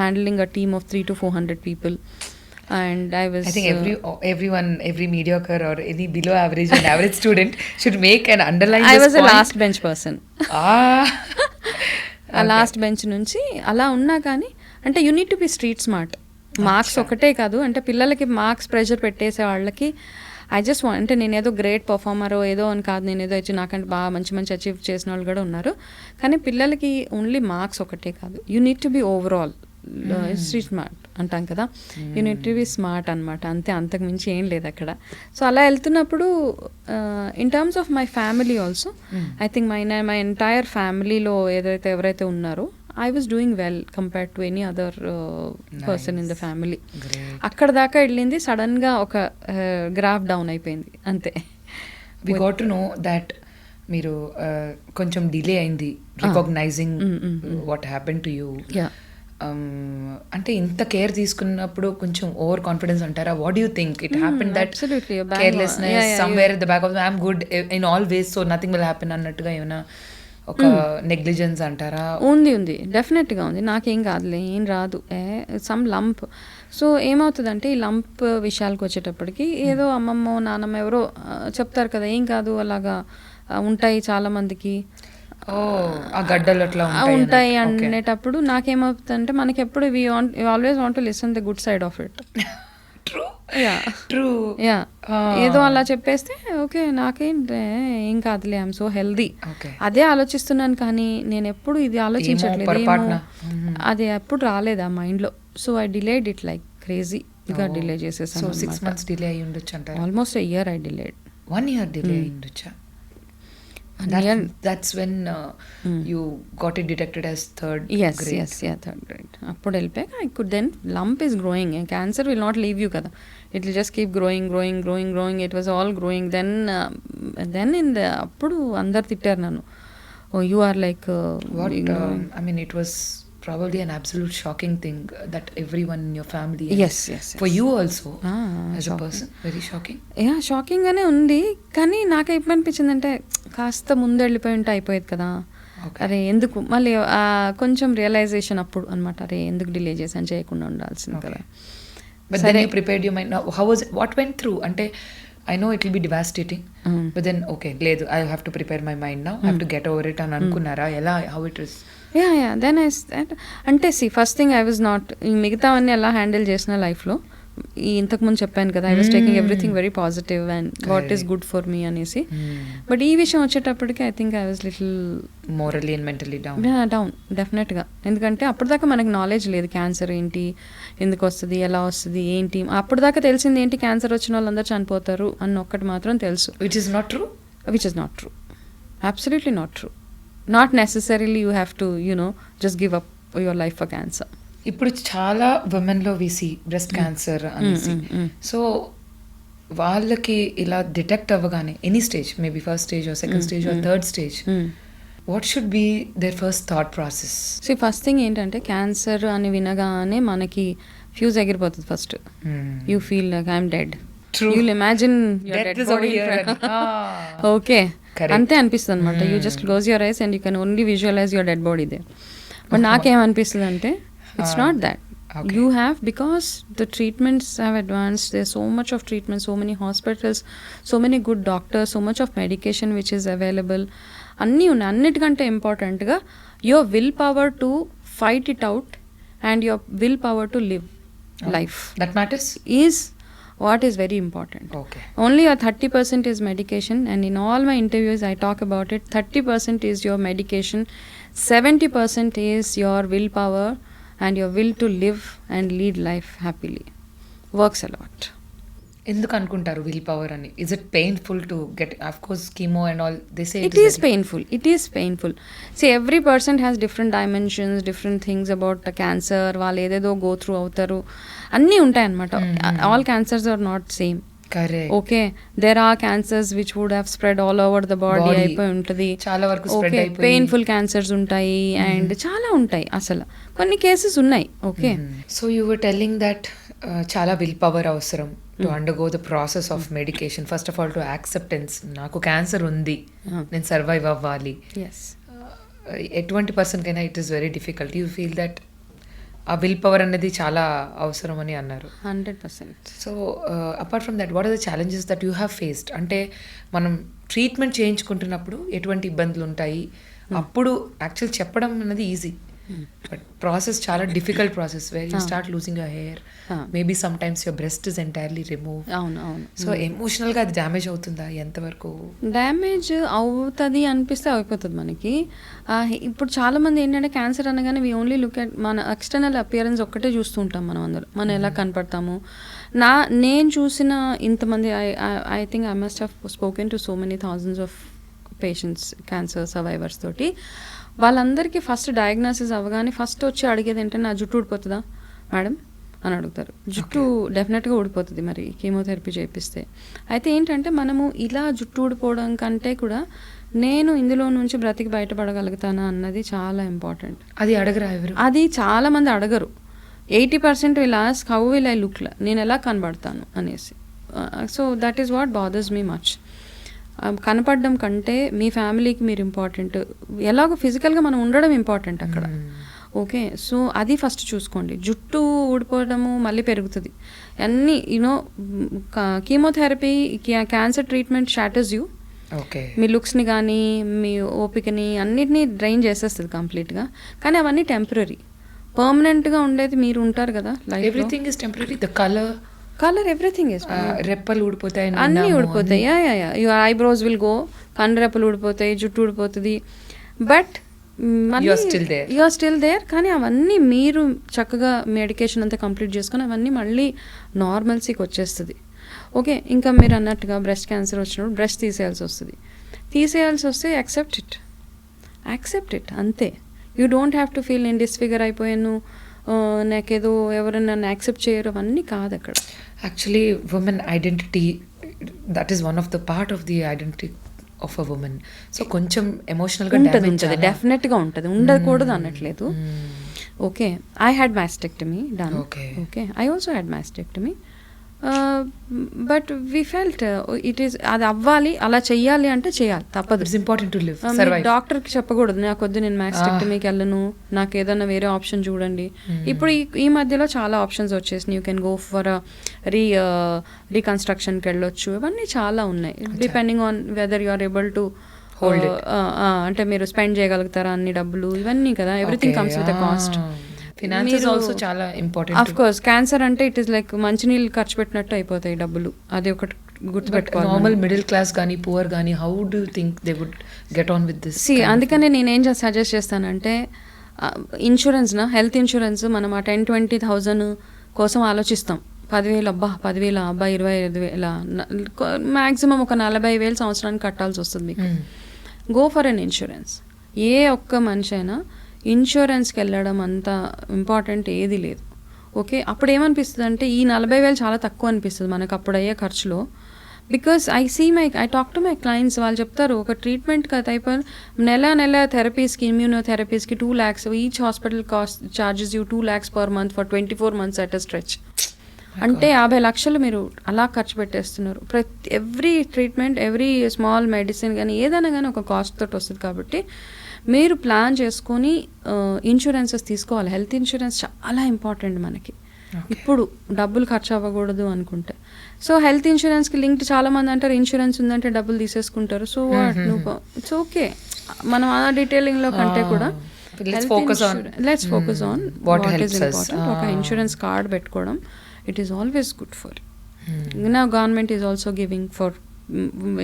handling a team of 300 to 400 people. And I think every mediocre or any below average and average student should make an underline this I was point. a last bench person. ఆ last bench నుంచి అలా ఉన్నా కానీ అంటే you need to be street smart. Marks ఒకటే కాదు, అంటే పిల్లలకి మార్క్స్ ప్రెషర్ పెట్టేసే వాళ్ళకి ఐ జస్ట్ వాంట్, అంటే నేను ఏదో గ్రేట్ పర్ఫార్మర్ ఏదో అని కాదు, నేను ఏదో వచ్చి నాకంటే బాగా మంచి అచీవ్ చేసిన వాళ్ళు కూడా ఉన్నారు. కానీ పిల్లలకి ఓన్లీ మార్క్స్ ఒకటే కాదు, you need to be overall street smart అంటాం కదా, you need to be smart అనమాట. అంతకు మించి ఏం లేదు అక్కడ. సో అలా వెళ్తున్నప్పుడు in terms of my family also I think my entire ఫ్యామిలీలో ఎవరైతే ఉన్నారో I was doing well compared to any other person in the family. అక్కడ దాకా వెళ్ళింది, సడన్ గా ఒక గ్రాఫ్ డౌన్ అయిపోయింది అంతే. We got to know that మీరు కొంచెం డిలే అయింది recognizing what happen to you. అంటే ఇంత కేర్ తీసుకున్నప్పుడు కొంచెం ఓవర్ కాన్ఫిడెన్స్ అంటారా? What do you think it happen that carelessness somewhere at the back of I'm good in all ways so nothing will happen అన్నట్టుగా ఏమైనా ఒక negligence అంటారా? ఉంది డెఫినెట్గా ఉంది. నాకేం కాదులే, ఏం రాదు, సమ్ లంప్. సో ఏమవుతుందంటే ఈ లంప్ విషయాలకు వచ్చేటప్పటికి ఏదో అమ్మమ్మో నాన్నమ్మ ఎవరో చెప్తారు కదా, ఏం కాదు అలాగా ఉంటాయి చాలా మందికి గడ్డలు అట్లా ఉంటాయి అనేటప్పుడు నాకేమవుతుందంటే మనకి ఎప్పుడు always want to listen the good side of it. ఏదో అలా చెప్పేస్తే ఓకే నాకేంటే ఏం కాదులే, ఐఎమ్ సో హెల్దీ అదే ఆలోచిస్తున్నాను. కానీ నేను ఎప్పుడు ఇది ఆలోచించట్లేదు, అది ఎప్పుడు రాలేదు ఆ మైండ్ లో. So I delayed it like crazy గా డిలే చేసేసాను. 6 months డిలే అయ్యి ఉండొచ్చు అంటారు. Almost a year I delayed. 1 year delay అయ్యి ఉండొచ్చా? That's when you got it detected as third grade. Yes, third grade. అప్పుడు వెళ్ళిపోయాక I could then lump is growing. Cancer will not leave you కదా, it will just keep growing. It was all growing. Then in the అప్పుడు అందరు తిట్టారు నన్ను, oh you are like what I mean it was probably an absolute shocking thing that everyone in your family yes for you also as shocking. A person very shocking. Shocking గానే ఉంది. కానీ నాకు ఏమనిపించిందంటే కాస్త ముందు వెళ్ళిపోయి ఉంటే అయిపోయేది కదా, అరే ఎందుకు మళ్ళీ కొంచెం రియలైజేషన్ అప్పుడు అనమాట, అరే ఎందుకు డిలే చేసాను, చేయకుండా ఉండాల్సింది కదా. But then you prepared your mind. Now how was it, what went through? అంటే I know it will be devastating, but then okay లేదు, I have to prepare my mind now, have to get over it అని అనుకున్నారా? ఎలా, how it is? Then అంటే first thing I was not, ఈ మిగతావన్నీ ఎలా handle చేసిన లైఫ్లో, ఇంతకుముందు చెప్పాను కదా, I was taking everything very positive and what is good for me అనేసి. బట్ ఈ విషయం వచ్చేటప్పటికి I think I was little morally and mentally down డెఫినెట్గా. ఎందుకంటే అప్పటిదాకా మనకు నాలెడ్జ్ లేదు, క్యాన్సర్ ఏంటి, ఎందుకు వస్తుంది, ఎలా వస్తుంది, ఏంటి. అప్పటిదాకా తెలిసింది ఏంటి, క్యాన్సర్ వచ్చిన వాళ్ళందరూ చనిపోతారు అన్న ఒక్కటి మాత్రం తెలుసు. Which is not true. Absolutely not true. Not necessarily you have to, just give up your life for cancer. ఇప్పుడు చాలా ఉమెన్లో వీసీ బ్రెస్ట్ క్యాన్సర్ అనేసి, సో వాళ్ళకి ఇలా డిటెక్ట్ అవ్వగానే any stage, maybe first stage or second stage or third stage, what should be their first thought process? So first thing ఏంటంటే, cancer అని వినగానే మనకి ఫ్యూజ్ ఎగిరిపోతుంది ఫస్ట్. You feel like I'm dead. You'll imagine your dead body in front. Okay. అంతే అనిపిస్తుంది అనమాట. You just close your eyes and you can only visualise your dead body there. But నాకేమనిపిస్తుంది అంటే, it's not that. You have, because the treatments have advanced, there's so much of treatment, so many hospitals, so many good doctors, so much of medication which is available. అన్నీ ఉన్నాయి. అన్నిటికంటే ఇంపార్టెంట్గా your willpower to fight it out and your willpower to live life. That matters? Is what is very important. Okay. Only a 30% is medication, and in all my interviews I talk about it. 30% is your medication, 70% is your willpower and your will to live and lead life happily. Works a lot. ఎందుకు అనుకుంటారు will power అని? Is it painful to get, of course chemo and all they say it is painful. See, every person has different dimensions, different things about the cancer. వాళ్ళు ఏదేదో go through అవుతారు, అన్నీ ఉంటాయి అన్నమాట. All cancers are not same. Correct. Okay, there are cancers which would have spread all over the body అయిపోయి ఉంటుంది. చాలా వరకు స్ప్రెడ్ అయిపోయి పెయిన్ఫుల్ క్యాన్సర్స్ ఉంటాయి అండ్ చాలా ఉంటాయి. అసలు కొన్ని కేసెస్ ఉన్నాయి. Okay, so you were telling that చాలా విల్ పవర్ అవసరం to undergo the process of medication. First of all to acceptance, నాకు క్యాన్సర్ ఉంది, నేను సర్వైవ్ అవ్వాలి. ఎటువంటి పర్సన్కైనా it is very difficult. You feel that ఆ విల్ పవర్ అనేది చాలా అవసరం అని అన్నారు. 100%. So apart from that, what are the challenges that you have faced? అంటే మనం ట్రీట్మెంట్ చేయించుకుంటున్నప్పుడు ఎటువంటి ఇబ్బందులు ఉంటాయి? అప్పుడు యాక్చువల్ చెప్పడం అనేది ఈజీ, బట్ ప్రాసెస్ చాలా difficult process, where you start losing your hair, maybe some times your breast is entirely remove. అవును. సో ఎమోషనల్గా అది డ్యామేజ్ అవుతుందా? ఎంతవరకు డ్యామేజ్ అవుతుంది అనిపిస్తే అయిపోతుంది మనకి. ఇప్పుడు చాలా మంది ఏంటంటే, క్యాన్సర్ అనగానే వి ఓన్లీ లుక్ అట్ మన ఎక్స్టర్నల్ అపియరెన్స్ ఒక్కటే చూస్తూ ఉంటాం మనం అందరూ, మనం ఎలా కనపడతాము. నేను చూసిన ఇంతమంది, I think I must have spoken to so many thousands of patients, cancer survivors తోటి. వాళ్ళందరికీ ఫస్ట్ డయాగ్నోసిస్ అవ్వగానే ఫస్ట్ వచ్చి అడిగేది ఏంటంటే, నా జుట్టు ఊడిపోతుందా మేడం అని అడుగుతారు. జుట్టు డెఫినెట్గా ఊడిపోతుంది మరి కీమోథెరపీ చేపిస్తే. అయితే ఏంటంటే, మనము ఇలా జుట్టు ఊడిపోవడం కంటే కూడా నేను ఇందులో నుంచి బ్రతికి బయటపడగలుగుతానా అన్నది చాలా ఇంపార్టెంట్. అది అడగరా ఎవరు? అది చాలా మంది అడగరు. 80% will ask how will I look, నేను ఎలా కనబడతాను అనేసి. So that is what bothers me much. కనపడడం కంటే మీ ఫ్యామిలీకి మీరు ఇంపార్టెంట్, ఎలాగో ఫిజికల్గా మనం ఉండడం ఇంపార్టెంట్ అక్కడ. ఓకే, సో అది ఫస్ట్ చూసుకోండి. జుట్టు ఊడిపోవడము మళ్ళీ పెరుగుతుంది అన్నీ, chemotherapy, cancer treatment shatters you. Okay, మీ లుక్స్ని కానీ మీ ఓపికని అన్నిటినీ డ్రైన్ చేసేస్తుంది కంప్లీట్గా. కానీ అవన్నీ టెంపరీ. పర్మనెంట్గా ఉండేది మీరు ఉంటారు కదా life. Everything is temporary. The colour everything is, రెప్పలు ఊడిపోతాయి, అన్నీ ఊడిపోతాయి. యువర్ ఐబ్రోస్ విల్ గో, కన్ను రెప్పలు ఊడిపోతాయి, జుట్టు ఊడిపోతుంది. But you are still there. కానీ అవన్నీ మీరు చక్కగా మెడికేషన్ అంతా కంప్లీట్ చేసుకొని అవన్నీ మళ్ళీ నార్మల్సీకి వచ్చేస్తుంది. ఓకే, ఇంకా మీరు అన్నట్టుగా బ్రెస్ట్ క్యాన్సర్ వచ్చినప్పుడు బ్రెస్ట్ తీసేయాల్సి వస్తే యాక్సెప్ట్ ఇట్ అంతే. You don't have to feel నేను డిస్ఫిగర్ అయిపోయాను, నాకేదో ఎవరైనా నన్ను యాక్సెప్ట్ చేయరు, అవన్నీ కాదు అక్కడ. Actually women identity, that is one of the part of the identity of a women. So కొంచెం ఎమోషనల్గా ఉంటుంది, డెఫినెట్గా ఉంటుంది, ఉండకూడదు అనట్లేదు. Okay, I had mastectomy done. Okay, I also had mastectomy. But we felt it is అది అవ్వాలి, అలా చెయ్యాలి అంటే చేయాలి, తప్పదు. It's important to live. డాక్టర్కి చెప్పకూడదు నాకు వద్దు, నేను మ్యాస్టెక్టమీకి వెళ్ళను, నాకు ఏదైనా వేరే ఆప్షన్ చూడండి. ఇప్పుడు ఈ మధ్యలో చాలా ఆప్షన్స్ వచ్చేసినాయి. యూ కెన్ గో ఫర్ రీకన్స్ట్రక్షన్కి వెళ్ళొచ్చు, ఇవన్నీ చాలా ఉన్నాయి. Depending on whether you are able to అంటే మీరు స్పెండ్ చేయగలుగుతారా అన్ని డబ్బులు, ఇవన్నీ కదా. Everything comes with a cost. Finances also చాలా ఇంపార్టెంట్. ఆఫ్ కోర్స్ క్యాన్సర్ అంటే ఇట్ ఈస్ లైక్ మంచినీళ్ళు ఖర్చు పెట్టినట్టు అయిపోతాయి డబ్బులు, అది ఒకటి గుర్తుపెట్టుకోవాలి. నార్మల్ మిడిల్ క్లాస్ కానీ పువర్ కానీ how do you think they would get on with this? అందుకనే నేనేం సజెస్ట్ చేస్తానంటే ఇన్సూరెన్స్ హెల్త్ ఇన్సూరెన్స్ మనం ఆ 10,000-20,000 కోసం ఆలోచిస్తాం. 10,000 అబ్బా 10,000 అబ్బా 25,000 మ్యాక్సిమం ఒక 40,000 సంవత్సరానికి కట్టాల్సి వస్తుంది మీకు. Go for an insurance. ఏ ఒక్క మనిషి అయినా ఇన్సూరెన్స్కి వెళ్ళడం అంత ఇంపార్టెంట్ ఏది లేదు. ఓకే, అప్పుడు ఏమనిపిస్తుంది అంటే ఈ 40,000 చాలా తక్కువ అనిపిస్తుంది మనకు అప్పుడు అయ్యే ఖర్చులో. Because I talk to my clients, వాళ్ళు చెప్తారు ఒక ట్రీట్మెంట్కి అయిపోయి నెల థెరపీస్కి, ఇమ్యూనోథెరపీస్కి 2 lakhs, each hospital cost charges you 2 lakhs per month for 24 months at a stretch. అంటే 50 లక్షలు మీరు అలా ఖర్చు పెట్టేస్తున్నారు. Every treatment, every small medicine కానీ ఏదైనా కానీ ఒక కాస్ట్ తోటి వస్తుంది. కాబట్టి మీరు ప్లాన్ చేసుకొని ఇన్సూరెన్సెస్ తీసుకోవాలి. హెల్త్ ఇన్సూరెన్స్ చాలా ఇంపార్టెంట్ మనకి. ఇప్పుడు డబ్బులు ఖర్చు అవ్వకూడదు అనుకుంటే. సో హెల్త్ ఇన్సూరెన్స్కి లింక్డ్ చాలా మంది అంటారు ఇన్సూరెన్స్ ఉందంటే డబ్బులు తీసేసుకుంటారు. So what, it's okay. మనం ఆ డీటెయిలింగ్లో కంటే కూడా let's focus on what is important. ఒక ఇన్సూరెన్స్ కార్డ్ పెట్టుకోవడం it is always good for. నా government is also giving for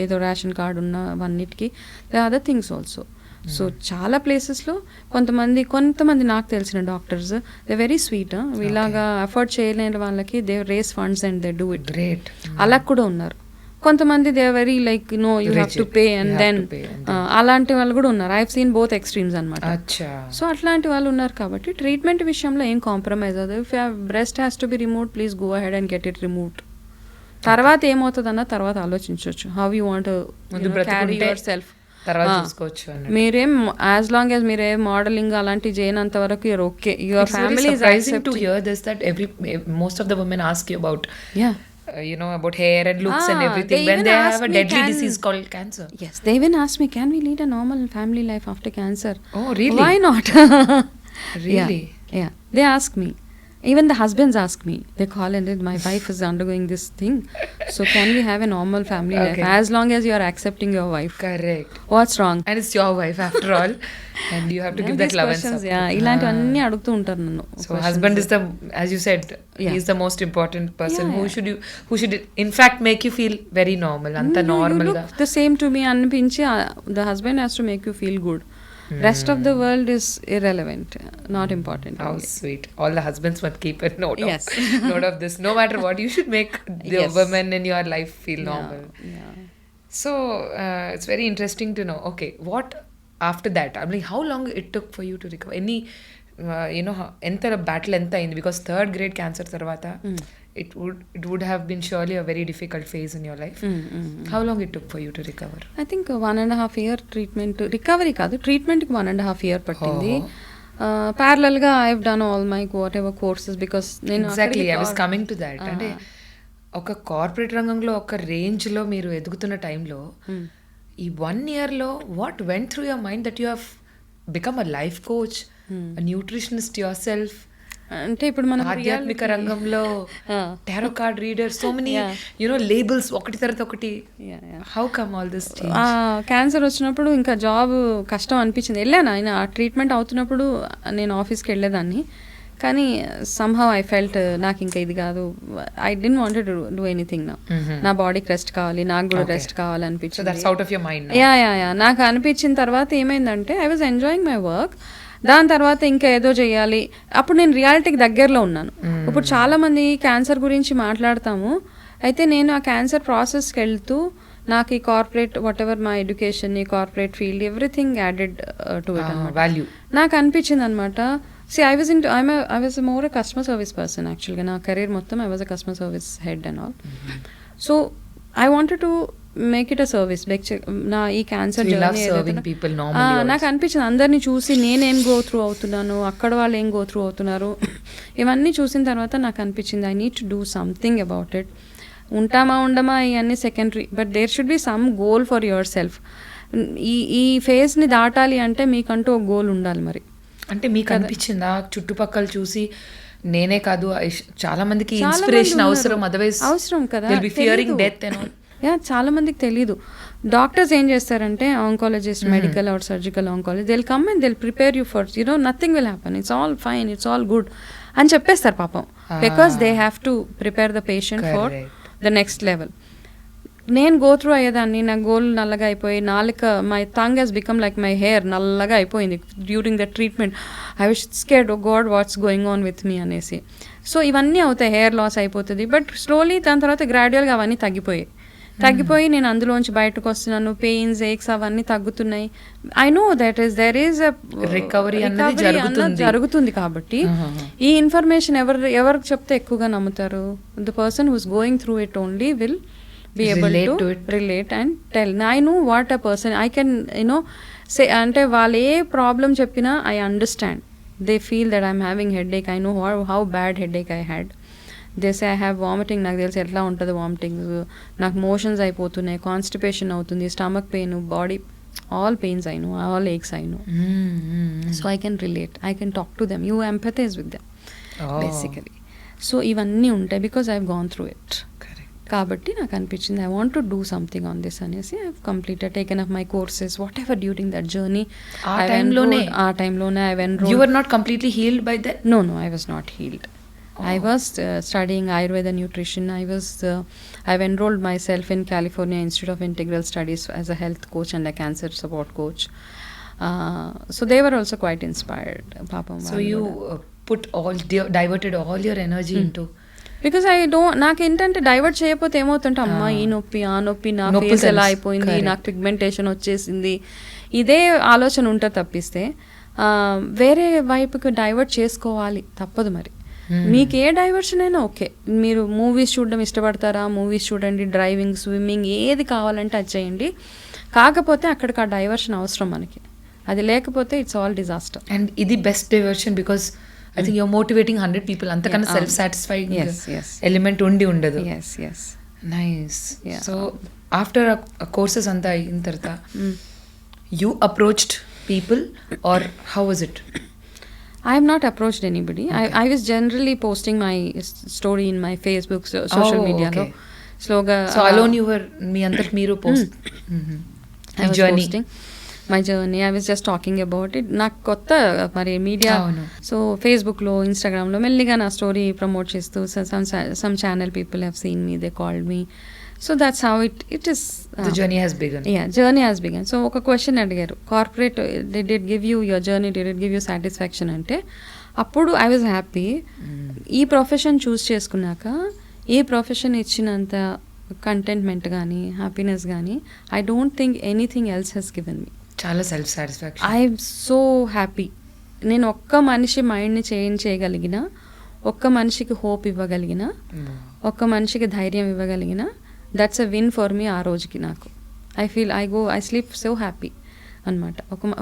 ఏదో రేషన్ కార్డు ఉన్న వన్నిటికి అదర్ థింగ్స్ ఆల్సో. సో చాలా ప్లేసెస్లో కొంతమంది నాకు తెలిసిన డాక్టర్స్ దే వెరీ స్వీట్. ఇలాగా అఫోర్డ్ చేయలేని వాళ్ళకి they raise funds and they do it. Great. అలా కూడా ఉన్నారు. కొంతమంది they very like no you have to pay and then అలాంటి వాళ్ళు కూడా ఉన్నారు. I have seen both extremes అనమాట. సో అట్లాంటి వాళ్ళు ఉన్నారు. కాబట్టి ట్రీట్మెంట్ విషయంలో ఏం కాంప్రమైజ్ అవ్వదు. If you breast has to be removed please go ahead and get it removed. తర్వాత ఏమవుతుందన్న తర్వాత ఆలోచించవచ్చు. How you want carry yourself. మీరేం యాజ్ లాంగ్ యాజ్ మీరేం మోడలింగ్ అలాంటివి చేయనంత వరకు you're okay. Your family is accept to here this that most of the women ask you about about hair and looks and everything when they have a deadly disease called cancer. Yes, they even ask me, can we lead a normal family life after cancer? Oh really? Why not? Really? Yeah, they ask me. Even the husbands ask me. They call and say, my wife is undergoing this thing. So can we have a normal family life? As long as you are accepting your wife. Correct. What's wrong? And it's your wife after all. And you have to give that love and support. Yeah, ఇలాంటివన్నీ అడుగుతూ ఉంటారు నన్ను. So husband is as you said, he is the most important person. Who should in fact make you feel very normal. Anta normal ga. The same to me అనిపించి the husband has to make you feel good. Rest of the world is irrelevant, not important. How sweet. All the husbands must keep a note of this. No matter what, you should make the women in your life feel normal. Yeah. So it's very interesting to know. Okay, what after that? I mean, how long it took for you to recover? Any enter a battle enta ayindi because 3rd grade cancer tarvata it would have been surely a very difficult phase in your life. How long it took for you to recover? I think 1.5 year treatment. Recovery కాదు, ట్రీట్మెంట్కి 1.5 year పట్టింది. Parallel గా I have done all my whatever courses because నేను exactly I was coming to that. అంటే ఒక corporate రంగంలో ఒక రేంజ్లో మీరు ఎదుగుతున్న టైంలో ఈ 1 yearలో what went through your mind that you have become a life coach, a nutritionist yourself? అంటే ఇప్పుడు మనం ఆధ్యాత్మిక రంగంలో tarot card reader, so many labels ఒకటి తర్వాత ఒకటి. How come all this change? Cancer వచ్చినప్పుడు ఇంకా జాబ్ కష్టం అనిపించింది. వెళ్ళాను ఆయన ఆ ట్రీట్మెంట్ అవుతున్నప్పుడు నేను ఆఫీస్కి వెళ్ళేదాన్ని. కానీ సమ్హౌ ఐ ఫెల్ట్ నాకు ఇంకా ఇది కాదు. I don't want to do anything నా బాడీకి రెస్ట్ కావాలి, నాకు కూడా రెస్ట్ కావాలి అనిపించింది. యా నాకు అనిపించిన తర్వాత ఏమైందంటే I was enjoying my work. దాని తర్వాత ఇంకా ఏదో చేయాలి. అప్పుడు నేను రియాలిటీకి దగ్గరలో ఉన్నాను. ఇప్పుడు చాలామంది క్యాన్సర్ గురించి మాట్లాడతాము. అయితే నేను ఆ క్యాన్సర్ ప్రాసెస్కి వెళ్తూ నాకు ఈ corporate whatever my education, ఈ corporate field everything added to it అనమాట. నాకు అనిపించింది అనమాట. I was more a customer service person actually. నా కెరీర్ మొత్తం I was a customer service head and all. So I wanted to make it a service. Like నా ఈ cancer నాకు అనిపించింది అందరినీ చూసి నేనేం గో త్రూ అవుతున్నాను, అక్కడ వాళ్ళు ఏం గో త్రూ అవుతున్నారు, ఇవన్నీ చూసిన తర్వాత నాకు అనిపించింది I need to do something about it. ఉంటామా ఉండమా ఇవన్నీ secondary, but there should be some goal for yourself. ఈ ఫేజ్ని దాటాలి అంటే మీకంటూ ఒక గోల్ ఉండాలి. మరి అంటే మీకు అనిపించిందా చుట్టుపక్కల చూసి నేనే కాదు చాలా మందికి ఇన్స్పిరేషన్ అవసరం కదా, చాలా మందికి తెలీదు. డాక్టర్స్ ఏం చేస్తారంటే oncologist, medical or surgical oncologist, they'll come and they'll prepare you for nothing will happen, it's all fine, it's all good అని చెప్పేస్తారు పాపం. Because they have to prepare the patient for the next level. నేను go through అయ్యేదాన్ని, నా గోల్ నల్లగా అయిపోయి నాలుక, my tongue has become like my hair నల్లగా అయిపోయింది during the treatment. I was scared, oh God what's going on with మీ అనేసి. సో ఇవన్నీ అవుతాయి, హెయిర్ లాస్ అయిపోతుంది. బట్ స్లోలీ దాని తర్వాత గ్రాడ్యువల్గా అవన్నీ తగ్గిపోయి నేను అందులోంచి బయటకు వస్తున్నాను. పెయిన్స్, ఏక్స్ అవన్నీ తగ్గుతున్నాయి. I know that is there is recovery జరుగుతుంది. కాబట్టి ఈ ఇన్ఫర్మేషన్ ఎవరికి చెప్తే ఎక్కువగా నమ్ముతారు? The person who's going through it only will be able to relate and tell. I know what a person, I can say, ante vaale A problem చెప్పినా I understand. They feel that I'm having headache, I know how bad headache I had. They say I have vomiting, నాకు తెలిసి ఎట్లా ఉంటుంది vomiting, నాకు motions అయిపోతున్నాయి, constipation అవుతుంది, stomach pain, body all pains I know, all aches I know. So I can relate, I can talk to them, you empathize with them basically. So ఇవన్నీ ఉంటాయి because I've gone through it. కాబట్టి నాకు అనిపించింది I want to do something on this అనేసి I completed taken up my courses whatever during that journey. ఆ టైంలోనే I enrolled. You were not completely healed by that? No I was not healed. I was studying Ayurveda nutrition. I've enrolled myself in California Institute of Integral Studies as a health coach and a cancer support coach. So they were also quite inspired. Papam. So you diverted all your energy into. Because నాకేంటంటే divert చేయకపోతే ఏమవుతుంటే అమ్మ ఈ నొప్పి ఆ నొప్పి, నా face ఎలా అయిపోయింది, నాకు పిగ్మెంటేషన్ వచ్చేసింది, ఇదే ఆలోచన ఉంటుంది తప్పిస్తే వేరే వైపుకి డైవర్ట్ చేసుకోవాలి తప్పదు. మరి మీకు ఏ డైవర్షన్ అయినా ఓకే, మీరు మూవీస్ చూడడం ఇష్టపడతారా, మూవీస్ చూడండి, డ్రైవింగ్, స్విమ్మింగ్, ఏది కావాలంటే అది చేయండి. కాకపోతే అక్కడికి ఆ డైవర్షన్ అవసరం మనకి, అది లేకపోతే ఇట్స్ ఆల్ డిజాస్టర్. అండ్ ఇది best diversion because I think you're motivating 100 people. అంతకన్నా సెల్ఫ్ సాటిస్ఫైయింగ్ ఎలిమెంట్ ఉండదు. నైస్. సో ఆఫ్టర్ కోర్సెస్ అంతా అయిన తర్వాత you approached people or how was it? I have not approached anybody. Okay. I was generally posting my story in my Facebook social media. Okay. Sloga. So alone you were మీ అంతట మీరు post. I was posting my journey. I was just talking about it. నాకు కొత్త మరి media, so ఫేస్బుక్లో, ఇన్స్టాగ్రామ్లో మెల్లిగా నా story promote చేస్తూ some channel people have seen me, they called me. So that's how it is. The journey has begun. Yeah, journey has begun. So ఒక question అడిగారు, corporate did it give you your journey, did it give you satisfaction అంటే అప్పుడు I was happy. ఈ profession చూస్ చేసుకున్నాక ఈ profession ఇచ్చినంత contentment కానీ happiness కానీ I don't think anything else has given me. చాలా self satisfaction. I'm so happy. నేను ఒక్క మనిషి మైండ్ని చేంజ్ చేయగలిగిన, ఒక్క మనిషికి హోప్ ఇవ్వగలిగిన, ఒక్క మనిషికి ధైర్యం ఇవ్వగలిగిన, that's a win for me. ఆ రోజుకి నాకు ఐ స్లీప్ సో హ్యాపీ అనమాట.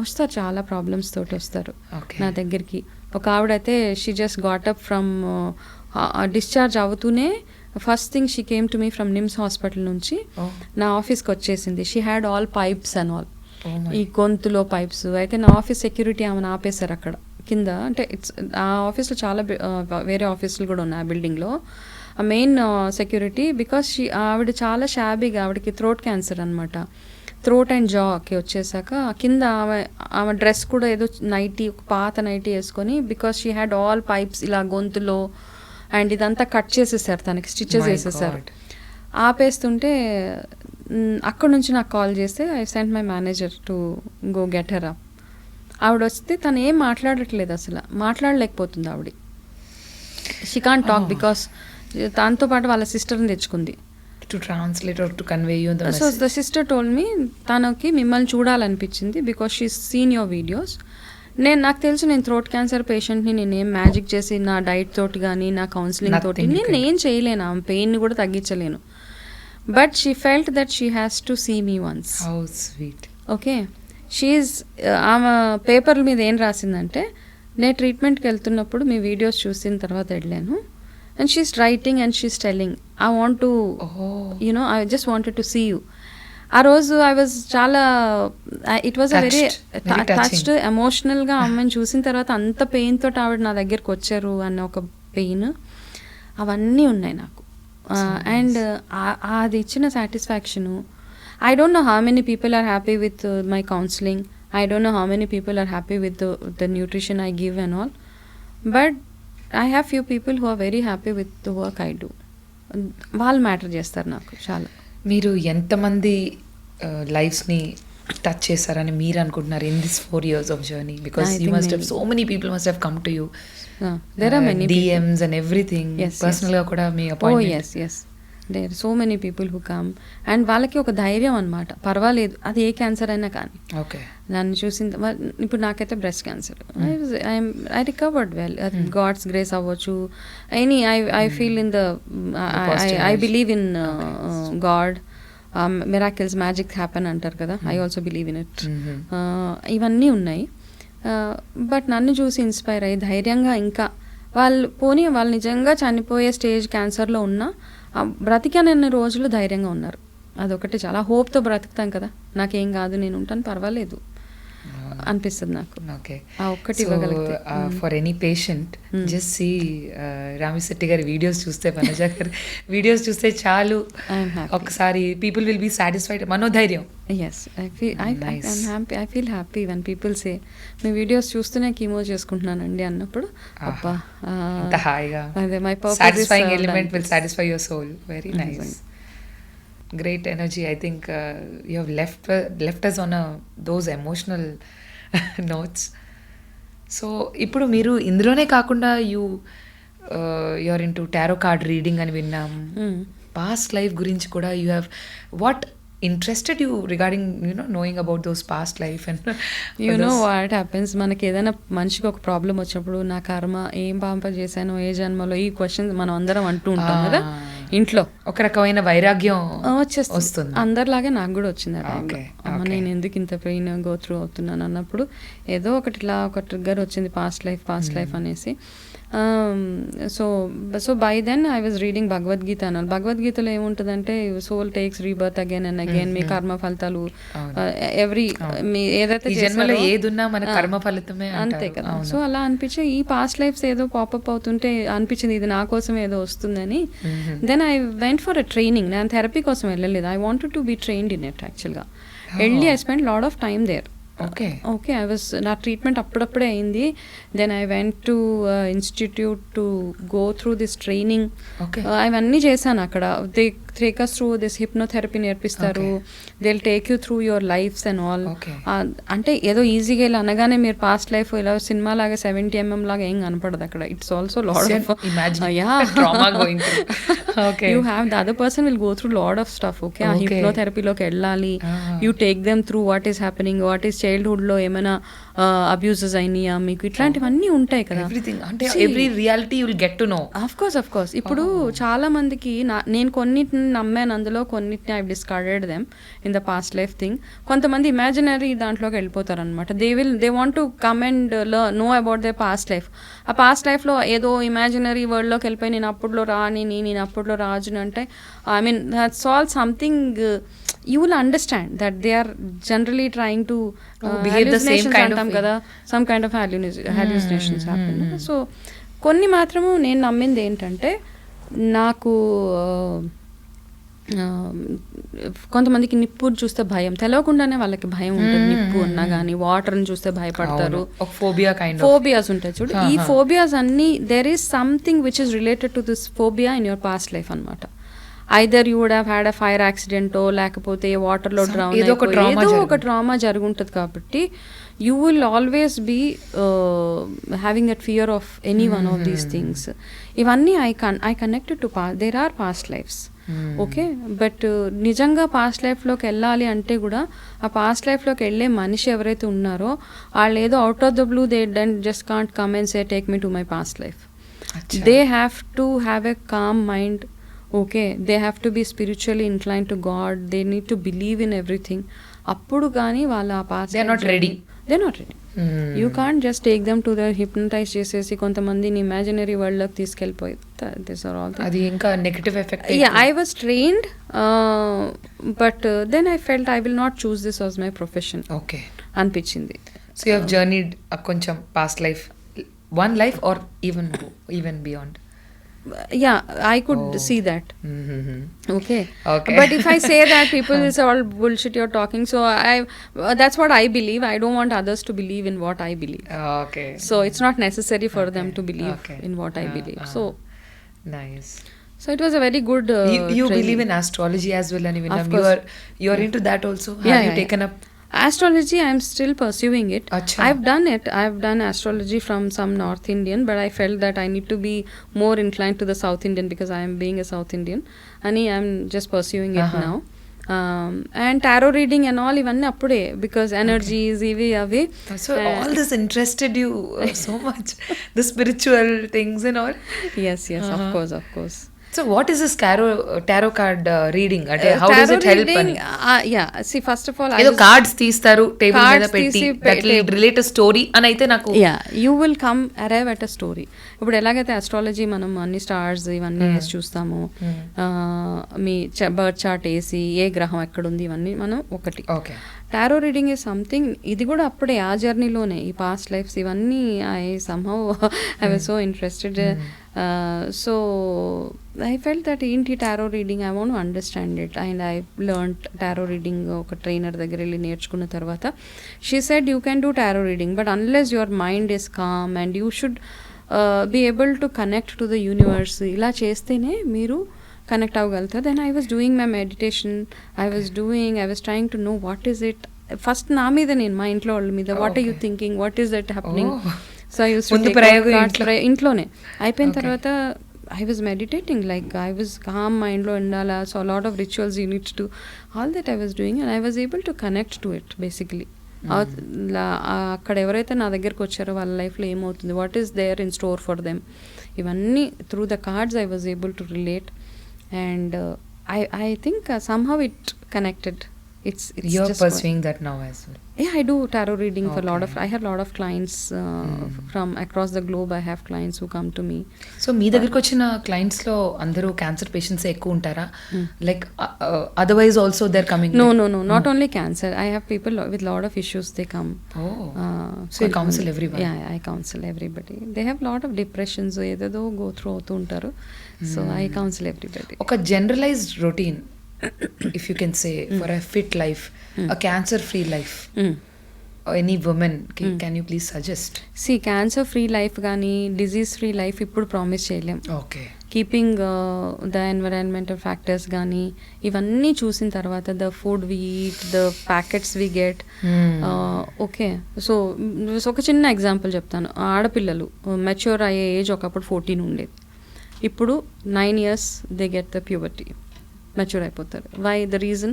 వస్తారు చాలా ప్రాబ్లమ్స్ తోటి వస్తారు నా దగ్గరికి. ఒక ఆవిడైతే she just got up from discharge అవుతూనే first thing she came to me from NIMS hospital నుంచి నా ఆఫీస్కి వచ్చేసింది. She had all pipes and all, ఈ గొంతులో పైప్స్. అయితే నా ఆఫీస్ సెక్యూరిటీ ఆమెను ఆపేశారు అక్కడ కింద. అంటే ఆ ఆఫీస్లో చాలా వేరే ఆఫీసులు కూడా ఉన్నాయి ఆ బిల్డింగ్లో. ఆ మెయిన్ సెక్యూరిటీ బికాస్ ఆవిడ చాలా షాబీగా, ఆవిడకి థ్రోట్ క్యాన్సర్ అనమాట. థ్రోట్ అండ్ జాకి వచ్చేసాక కింద ఆమె డ్రెస్ కూడా ఏదో నైటీ, ఒక పాత నైటీ వేసుకొని, because she had all pipes ఇలా గొంతులో, అండ్ ఇదంతా కట్ చేసేసారు, తనకి స్టిచెస్ వేసేసారు. ఆపేస్తుంటే అక్కడ నుంచి నాకు కాల్ చేస్తే I sent my manager to go get her up. ఆవిడ వస్తే తను ఏం మాట్లాడట్లేదు, అసలు మాట్లాడలేకపోతుంది ఆవిడ. షీ కాంట్ టాక్ బికాస్ దాంతో పాటు వాళ్ళ సిస్టర్ని తెచ్చుకుంది to translate or to convey you the message. So the sister told me తనకి మిమ్మల్ని చూడాలనిపించింది because she seen your videos. నాకు తెలుసు నేను థ్రోట్ క్యాన్సర్ పేషెంట్ని నేనేం మ్యాజిక్ చేసి నా డైట్ తోటి కానీ నా కౌన్సిలింగ్ తోటి నేను ఏం చేయలేను, ఆమె పెయిన్ని కూడా తగ్గించలేను. But she felt that she has to see me once. How sweet. Okay, she is ఆమె పేపర్ల మీద ఏం రాసిందంటే, నేను ట్రీట్మెంట్కి వెళ్తున్నప్పుడు మీ వీడియోస్ చూసిన తర్వాత వెళ్ళాను, and she's writing and she's telling I want to you know I just wanted to see you. ఆ రోజు ఐ వాజ్ చాలా, it was a very touched, ఎమోషనల్గా అమ్మాయిని చూసిన తర్వాత అంత పెయిన్ తోటి ఆవిడ నా దగ్గరికి వచ్చారు అన్న ఒక పెయిన్, అవన్నీ ఉన్నాయి నాకు. అండ్ అది ఇచ్చిన satisfaction, I don't know how many people are happy with my counseling. I don't know how many people are happy with the nutrition I give and all. But I have few people who are very happy with the work I do. వాళ్ళు matter చేస్తారు నాకు చాలా. మీరు ఎంతమంది లైఫ్స్ని touch చేస్తారని మీరు అనుకుంటున్నారు in this 4 years of journey? Because you must have, so many people must have come to you. There are many DMs and everything. Yes, personally కూడా మీ appointment. Oh yes, yes. There are so many people who come. And వాళ్ళకి ఒక ధైర్యం అనమాట, పర్వాలేదు అది ఏ cancer అయినా కానీ. Okay, నన్ను చూసిన ఇప్పుడు నాకైతే breast cancer, I recovered well, God's grace అవ్వచ్చు, any I feel in the, I believe in God, miracles, magic happen అంటారు కదా, I also believe in it. ఇవన్నీ ఉన్నాయి. బట్ నన్ను చూసి ఇన్స్పైర్ అయ్యి ధైర్యంగా, ఇంకా వాళ్ళు నిజంగా చనిపోయే స్టేజ్ క్యాన్సర్లో ఉన్నా బ్రతికానన్ని రోజులు ధైర్యంగా ఉన్నారు. అదొకటి చాలా హోప్తో బ్రతుకుతాం కదా, నాకేం కాదు నేను ఉంటాను పర్వాలేదు అనిపిస్తుంది నాకు. ఓకే, ఆ ఒక్కటి ఇవ్వగలిగితే. For any patient just see Ramisetti గారి వీడియోస్ చూస్తే, వనజ గారి వీడియోస్ చూస్తే చాలు, ఒకసారి పీపుల్ విల్ బీ సాటిస్ఫైడ్, మనోధైర్యం. Yes, I feel happy when people say మీ వీడియోస్ చూస్తూనే కీమో చేసుకుంటున్నానండి అన్నప్పుడు, అబ్బా అంత హాయిగా, అదే my purpose, satisfying element will satisfy your soul. Very nice, great energy. I think you have left us on those emotional notes. So ఇప్పుడు మీరు ఇందులోనే కాకుండా you're into tarot card reading అని విన్నాం. Past life గురించి కూడా you have, what interested you regarding knowing about those past life and know what happens, మనకి ఏదైనా మనిషికి ఒక ప్రాబ్లం వచ్చినప్పుడు, నా కర్మ ఏం పాపం చేశానో ఏ జన్మలో, ఈ క్వశ్చన్స్ మనం అందరం అంటూ ఉంటాం కదా ఇంట్లో. ఒక రకమైన వైరాగ్యం వస్తుంది, అందరిలాగే నాకు కూడా వచ్చింది. అమ్మ నేను ఎందుకు ఇంత పెయిన్ గో త్రూ అవుతున్నాను అన్నప్పుడు ఏదో ఒకటి ఇలా ఒక ట్రిగ్గర్ వచ్చింది, పాస్ట్ లైఫ్ అనేసి. So by then I was reading Bhagavad Gita అన్నారు. భగవద్గీతలో ఏముంటుందంటే, soul takes rebirth again and again, మీ కర్మ ఫలితాలు ఎవ్రీ, మీ ఏదైతే జన్మలో ఏదున్నా మన కర్మ ఫలితమే అంతే కదా. సో అలా అనిపించి ఈ పాస్ట్ లైఫ్స్ ఏదో పాపప్ అవుతుంటే అనిపించింది ఇది నా కోసం ఏదో వస్తుందని. Then I went for a training. నేను థెరపీ కోసం వెళ్ళలేదు, I wanted to be trained in it యాక్చువల్గా. వెళ్ళి I spend lot of time there. Okay, I was, నా ట్రీట్మెంట్ అప్పుడప్పుడే అయింది. Then I went to institute to go through this training. అవన్నీ చేశాను అక్కడ. They take us through this hypnotherapy నేర్పిస్తారు. they'll take you through your lives and all. అంటే ఏదో ఈజీగా ఇలా అనగానే మీరు పాస్ట్ లైఫ్ ఇలా సినిమా లాగా 70 mm లాగా ఏం కనపడదు అక్కడ. It's also lot of trauma going through. You have the other person will go through lot of stuff. Okay, ఆ హిప్నోథెరపీలోకి వెళ్ళాలి. You take them through what is happening, what is childhood లో ఏమైనా abuses అయినాయా మీకు, ఇట్లాంటివన్నీ ఉంటాయి కదా. అంటే every reality you will get to know. Of course ఇప్పుడు చాలా మందికి నేను కొన్నిటిని నమ్మాను, అందులో కొన్నిటిని I discarded them in the past life thing. కొంతమంది ఇమాజినరీ దాంట్లోకి వెళ్ళిపోతారు అనమాట. They want to come and know about they past life. ఆ పాస్ట్ లైఫ్లో ఏదో ఇమాజినరీ వరల్డ్లోకి వెళ్ళిపోయి నేను అప్పుడులో రాని, నేను అప్పుడులో రాజుని అంటే, I mean that's all something you will understand that they are generally trying to behave the same kind of కదా, some kind of hallucinations happen. So కొన్ని మాత్రము నేను నమ్మింది ఏంటంటే, నాకు కొంతమందికి నిప్పు చూస్తే భయం, తెలవకుండానే వాళ్ళకి భయం ఉంటుంది. నిప్పు అన్నా కానీ వాటర్ని చూస్తే భయపడతారు. ఫోబియాస్ ఉంటాయి చూడు. ఈ ఫోబియాస్ అన్ని, there is something which is related to this phobia in your past life అనమాట. Either you would have had a fire యాక్సిడెంటో, లేకపోతే వాటర్లో డ్రౌన్, ఏదో ఒక ట్రామా జరుగుంటుంది. కాబట్టి you will always be having that fear of any one of these things. ఇవన్నీ I connected to past. There are past lives. Okay, but నిజంగా past లైఫ్లోకి వెళ్ళాలి అంటే కూడా ఆ పాస్ట్ లైఫ్లోకి వెళ్ళే మనిషి ఎవరైతే ఉన్నారో వాళ్ళు ఏదో out of the blue they just can't come and say take me to my past life. They have to have a calm mind. Okay, they have to be spiritually incline to God, they need to believe in everything. అప్పుడు కానీ వాళ్ళ ఆ past they are not ready. You can't just take them to the hypnotise చేసేసి కొంతమందిని imaginary వరల్డ్లోకి తీసుకెళ్ళిపోయి this are all అది ఇంకా negative effect. I was trained but then I felt I will not choose this was my profession okay అనిపించింది. So you have journeyed కొంచెం past life, one life or even beyond. Yeah, I could see that. Okay. But if I say that, people will say all bullshit you're talking. So that's what I believe. I don't want others to believe in what I believe. Okay. So it's not necessary for them to believe in what I believe. So nice. So it was a very good you believe in astrology as well, and even you are into that also. Have you taken up astrology? I'm still pursuing it. Achha. I've done astrology from some North Indian, but I felt that I need to be more inclined to the South Indian because I am being a South Indian, and I'm just pursuing it now. And tarot reading and all ivanni appude, because energies ivi avi. So all this interested you so much, the spiritual things and all. Yes, of course. So what is this tarot card reading? How does it help? Yeah, see, first of all, ఏదో cards తీస్తారు table మీద పెట్టి that will relate a story అని అయితే నాకు. Yeah, you will come arrive at a story. ఇప్పుడు ఎలాగైతే astrology మనం అన్ని స్టార్స్ ఇవన్నీ వేసి చూస్తాము, మీ బర్త్ చార్ట్ వేసి ఏ గ్రహం ఎక్కడుంది ఇవన్నీ మనం ఒకటి. Okay. Tarot reading is something, ఇది కూడా అప్పుడే ఆ జర్నీలోనే ఈ పాస్ట్ లైఫ్స్ ఇవన్నీ I somehow I was so interested. So I felt that ఏంటి tarot reading, I want to understand it, and I learned tarot reading ఒక ట్రైనర్ దగ్గర వెళ్ళి నేర్చుకున్న తర్వాత she said you can do tarot reading, but unless your mind is calm and you should be able to connect to the universe. ఇలా చేస్తేనే మీరు connect అవ్వగలుగుతారు. Then I was doing my meditation, I was trying to know what is it. First నా మీద, నేను మా ఇంట్లో వాళ్ళ మీద, what are you thinking, what is that happening. So I use ఇంట్లోనే అయిపోయిన తర్వాత I was meditating, like I was calm mindlo undala, so a lot of rituals you need to do, all that I was doing, and I was able to connect to it basically. అక్కడ ఎవరైతే నా దగ్గరకు వచ్చారో వాళ్ళ లైఫ్లో ఏమవుతుంది, what is there in store for them, ఇవన్నీ through the cards I was able to relate, and I think somehow it connected. It's you're just pursuing that now as well. Yeah, I do tarot reading for I have a lot of clients from across the globe. I have clients who come to me. So మీ దగ్గరికి వచ్చిన clients లో అందరూ cancer patients ఎక్కువ ఉంటారా? Like otherwise also they're coming? No, not only cancer. I have people with lot of issues, they come. So you counsel everyone? Yeah, I counsel everybody. They have lot of depressions, ఏదేదో go through అవుతూ ఉంటారు. So I counsel everybody. ఒక generalized routine, if you can say, for a fit life, a cancer free life, any woman, can you please suggest? See, cancer free life gaani disease free life ippudu promise cheyalem. Okay. Keeping the environmental factors gaani ivanni chusin tarvata, the food we eat, the packets we get, okay. So oka chinna example cheptanu. Aadappillalu mature aye age okappudu 14 ఉండేది, ఇప్పుడు 9 years they get the puberty, mature అయిపోతారు. Why? The reason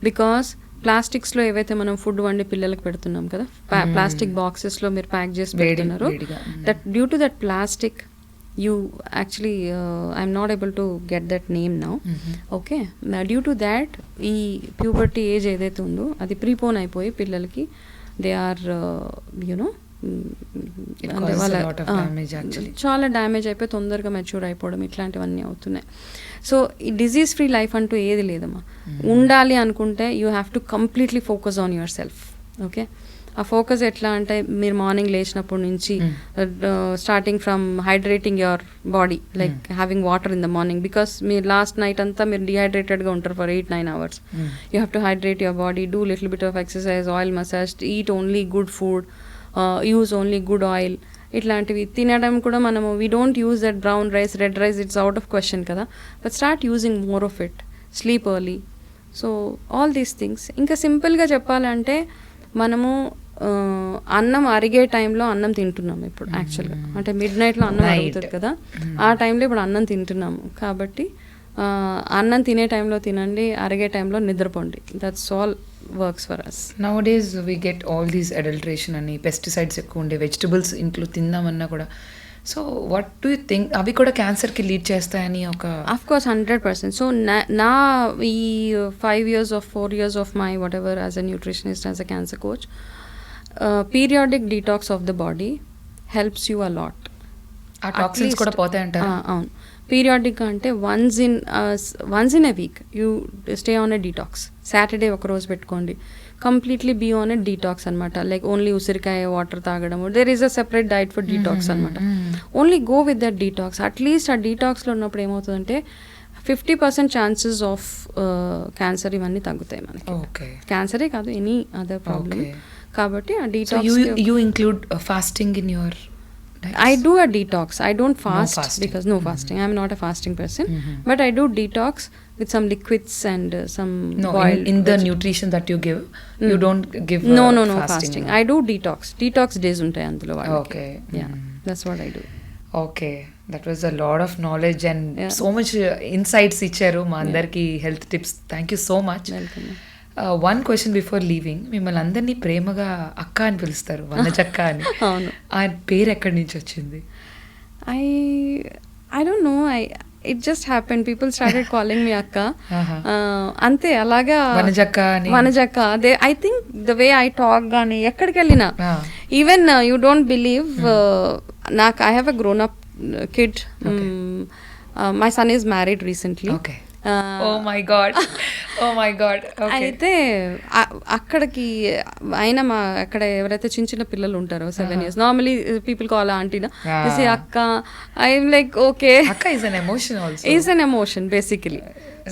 because ప్లాస్టిక్స్లో ఏవైతే మనం food వండి పిల్లలకు పెడుతున్నాం కదా, plastic బాక్సెస్లో మీరు ప్యాక్ చేసి పెడుతున్నారు, that due to that plastic you actually I'm not able to get that name now, okay. Due to that ఈ ప్యూబర్టీ ఏజ్ ఏదైతే ఉందో అది ప్రీపోన్ అయిపోయి పిల్లలకి దే ఆర్ యునో చాలా డ్యామేజ్ అయిపోయి తొందరగా మెచ్యూర్ అయిపోవడం ఇట్లాంటివన్నీ అవుతున్నాయి. సో ఈ డిజీజ్ ఫ్రీ లైఫ్ అంటూ ఏది లేదమ్మా. ఉండాలి అనుకుంటే you have to completely focus on your self, okay. ఆ ఫోకస్ ఎట్లా అంటే మీరు మార్నింగ్ లేచినప్పటి నుంచి starting from hydrating your body, like having water in the morning, because మీరు లాస్ట్ నైట్ అంతా మీరు డిహైడ్రేటెడ్గా ఉంటారు for 8-9 hours. You have to hydrate your body, do little bit of exercise, oil massage, eat only good food, use only good oil. ఇట్లాంటివి తినడం కూడా మనము we don't use that brown rice, red rice, it's out of question కదా, but start using more of it. Sleep early. So all these things. ఇంకా సింపుల్గా చెప్పాలంటే మనము అన్నం అరిగే టైంలో అన్నం తింటున్నాము ఇప్పుడు యాక్చువల్గా, అంటే మిడ్ నైట్లో అన్నం అరుగుతుంది కదా, ఆ టైంలో ఇప్పుడు అన్నం తింటున్నాము. కాబట్టి అన్నం తినే టైంలో తినండి, అరిగే టైంలో నిద్రపోండి. That's all works for us. Nowadays we get all these adulteration అని, పెస్టిసైడ్స్ ఎక్కువ ఉండే వెజిటబుల్స్ ఇంట్లో తిందామన్నా కూడా so what do you think అవి కూడా క్యాన్సర్కి లీడ్ చేస్తాయని ఒక అఫ్ కోర్స్ 100%. సో నా ఈ 5 years of 4 years of my whatever as a nutritionist, as a cancer coach, periodic detox of the body helps you a lot. ఆ toxins కూడా పోతాయంటారు. అవును, పీరియాడిక్ అంటే once in a week you stay on a detox. Saturday ఒక రోజు పెట్టుకోండి, completely be on a detox అనమాట. Like only ఉసిరికాయ వాటర్ తాగడము, there is a separate diet for detox అనమాట. Only go with that detox. At least ఆ డీటాక్స్లో ఉన్నప్పుడు ఏమవుతుందంటే 50% ఛాన్సెస్ ఆఫ్ క్యాన్సర్ ఇవన్నీ తగ్గుతాయి మనకి. క్యాన్సరే కాదు, ఎనీ అదర్ ప్రాబ్లమ్. కాబట్టి ఆ detox you include fasting in your I do a detox. I don't fast because no fasting. I'm not a fasting person. But I do detox with some liquids and some boiled. In the nutrition that you give, you don't give no fasting. I do detox. Detox days untai andulo valaki. Okay. Yeah, that's what I do. Okay, that was a lot of knowledge and so much insights icharu ma andarki health tips. Thank you so much. Welcome. One question before leaving, మిమ్మల్ని అందరినీ ప్రేమగా అక్క అని పిలుస్తారు, వనజక్క అని. అవును, ఆ పేరు ఎక్కడి నుంచి వచ్చింది? I don't know. It just happened. People started calling me అక్క. అంతే, అలాగా వనజక్క. I think the way I talk గానీ ఎక్కడికి వెళ్ళినా, ఈవెన్ you don't believe, నాకు I have a grown up kid. My son is married recently. Okay. Oh my god. అయితే అక్కడికి ఆయన అక్కడ ఎవరైతే చిన్న చిన్న పిల్లలు ఉంటారో 7 years, నార్మలీ పీపుల్ కాల్ ఆంటీనా, అక్క. ఐఎమ్ లైక్ ఓకే, అక్క is an emotion also. Is an emotion basically.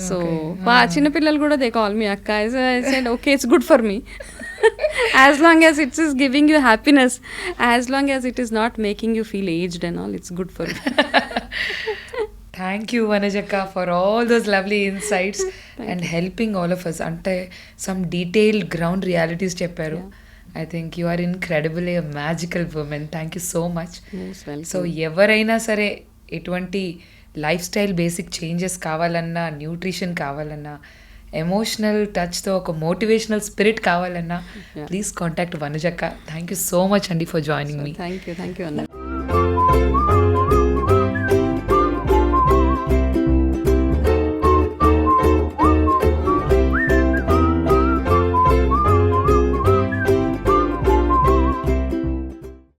So చిన్న పిల్లలు కూడా they call me అక్క. I said okay, it's good for me. As long as it is giving you happiness, as long as it is not making you feel aged and all, it's good for me. Thank you, Vanajaka, for all those lovely insights and helping all of us. Ante some detailed ground realities chepparu. I think you are incredibly a magical woman. Thank you so much. Most welcome. So ఎవరైనా సరే ఎటువంటి lifestyle basic changes కావాలన్నా, nutrition కావాలన్నా, emotional టచ్తో ఒక motivational spirit కావాలన్నా, please contact వనజక్క. Thank you so much అండి for joining me. Thank you అన్న.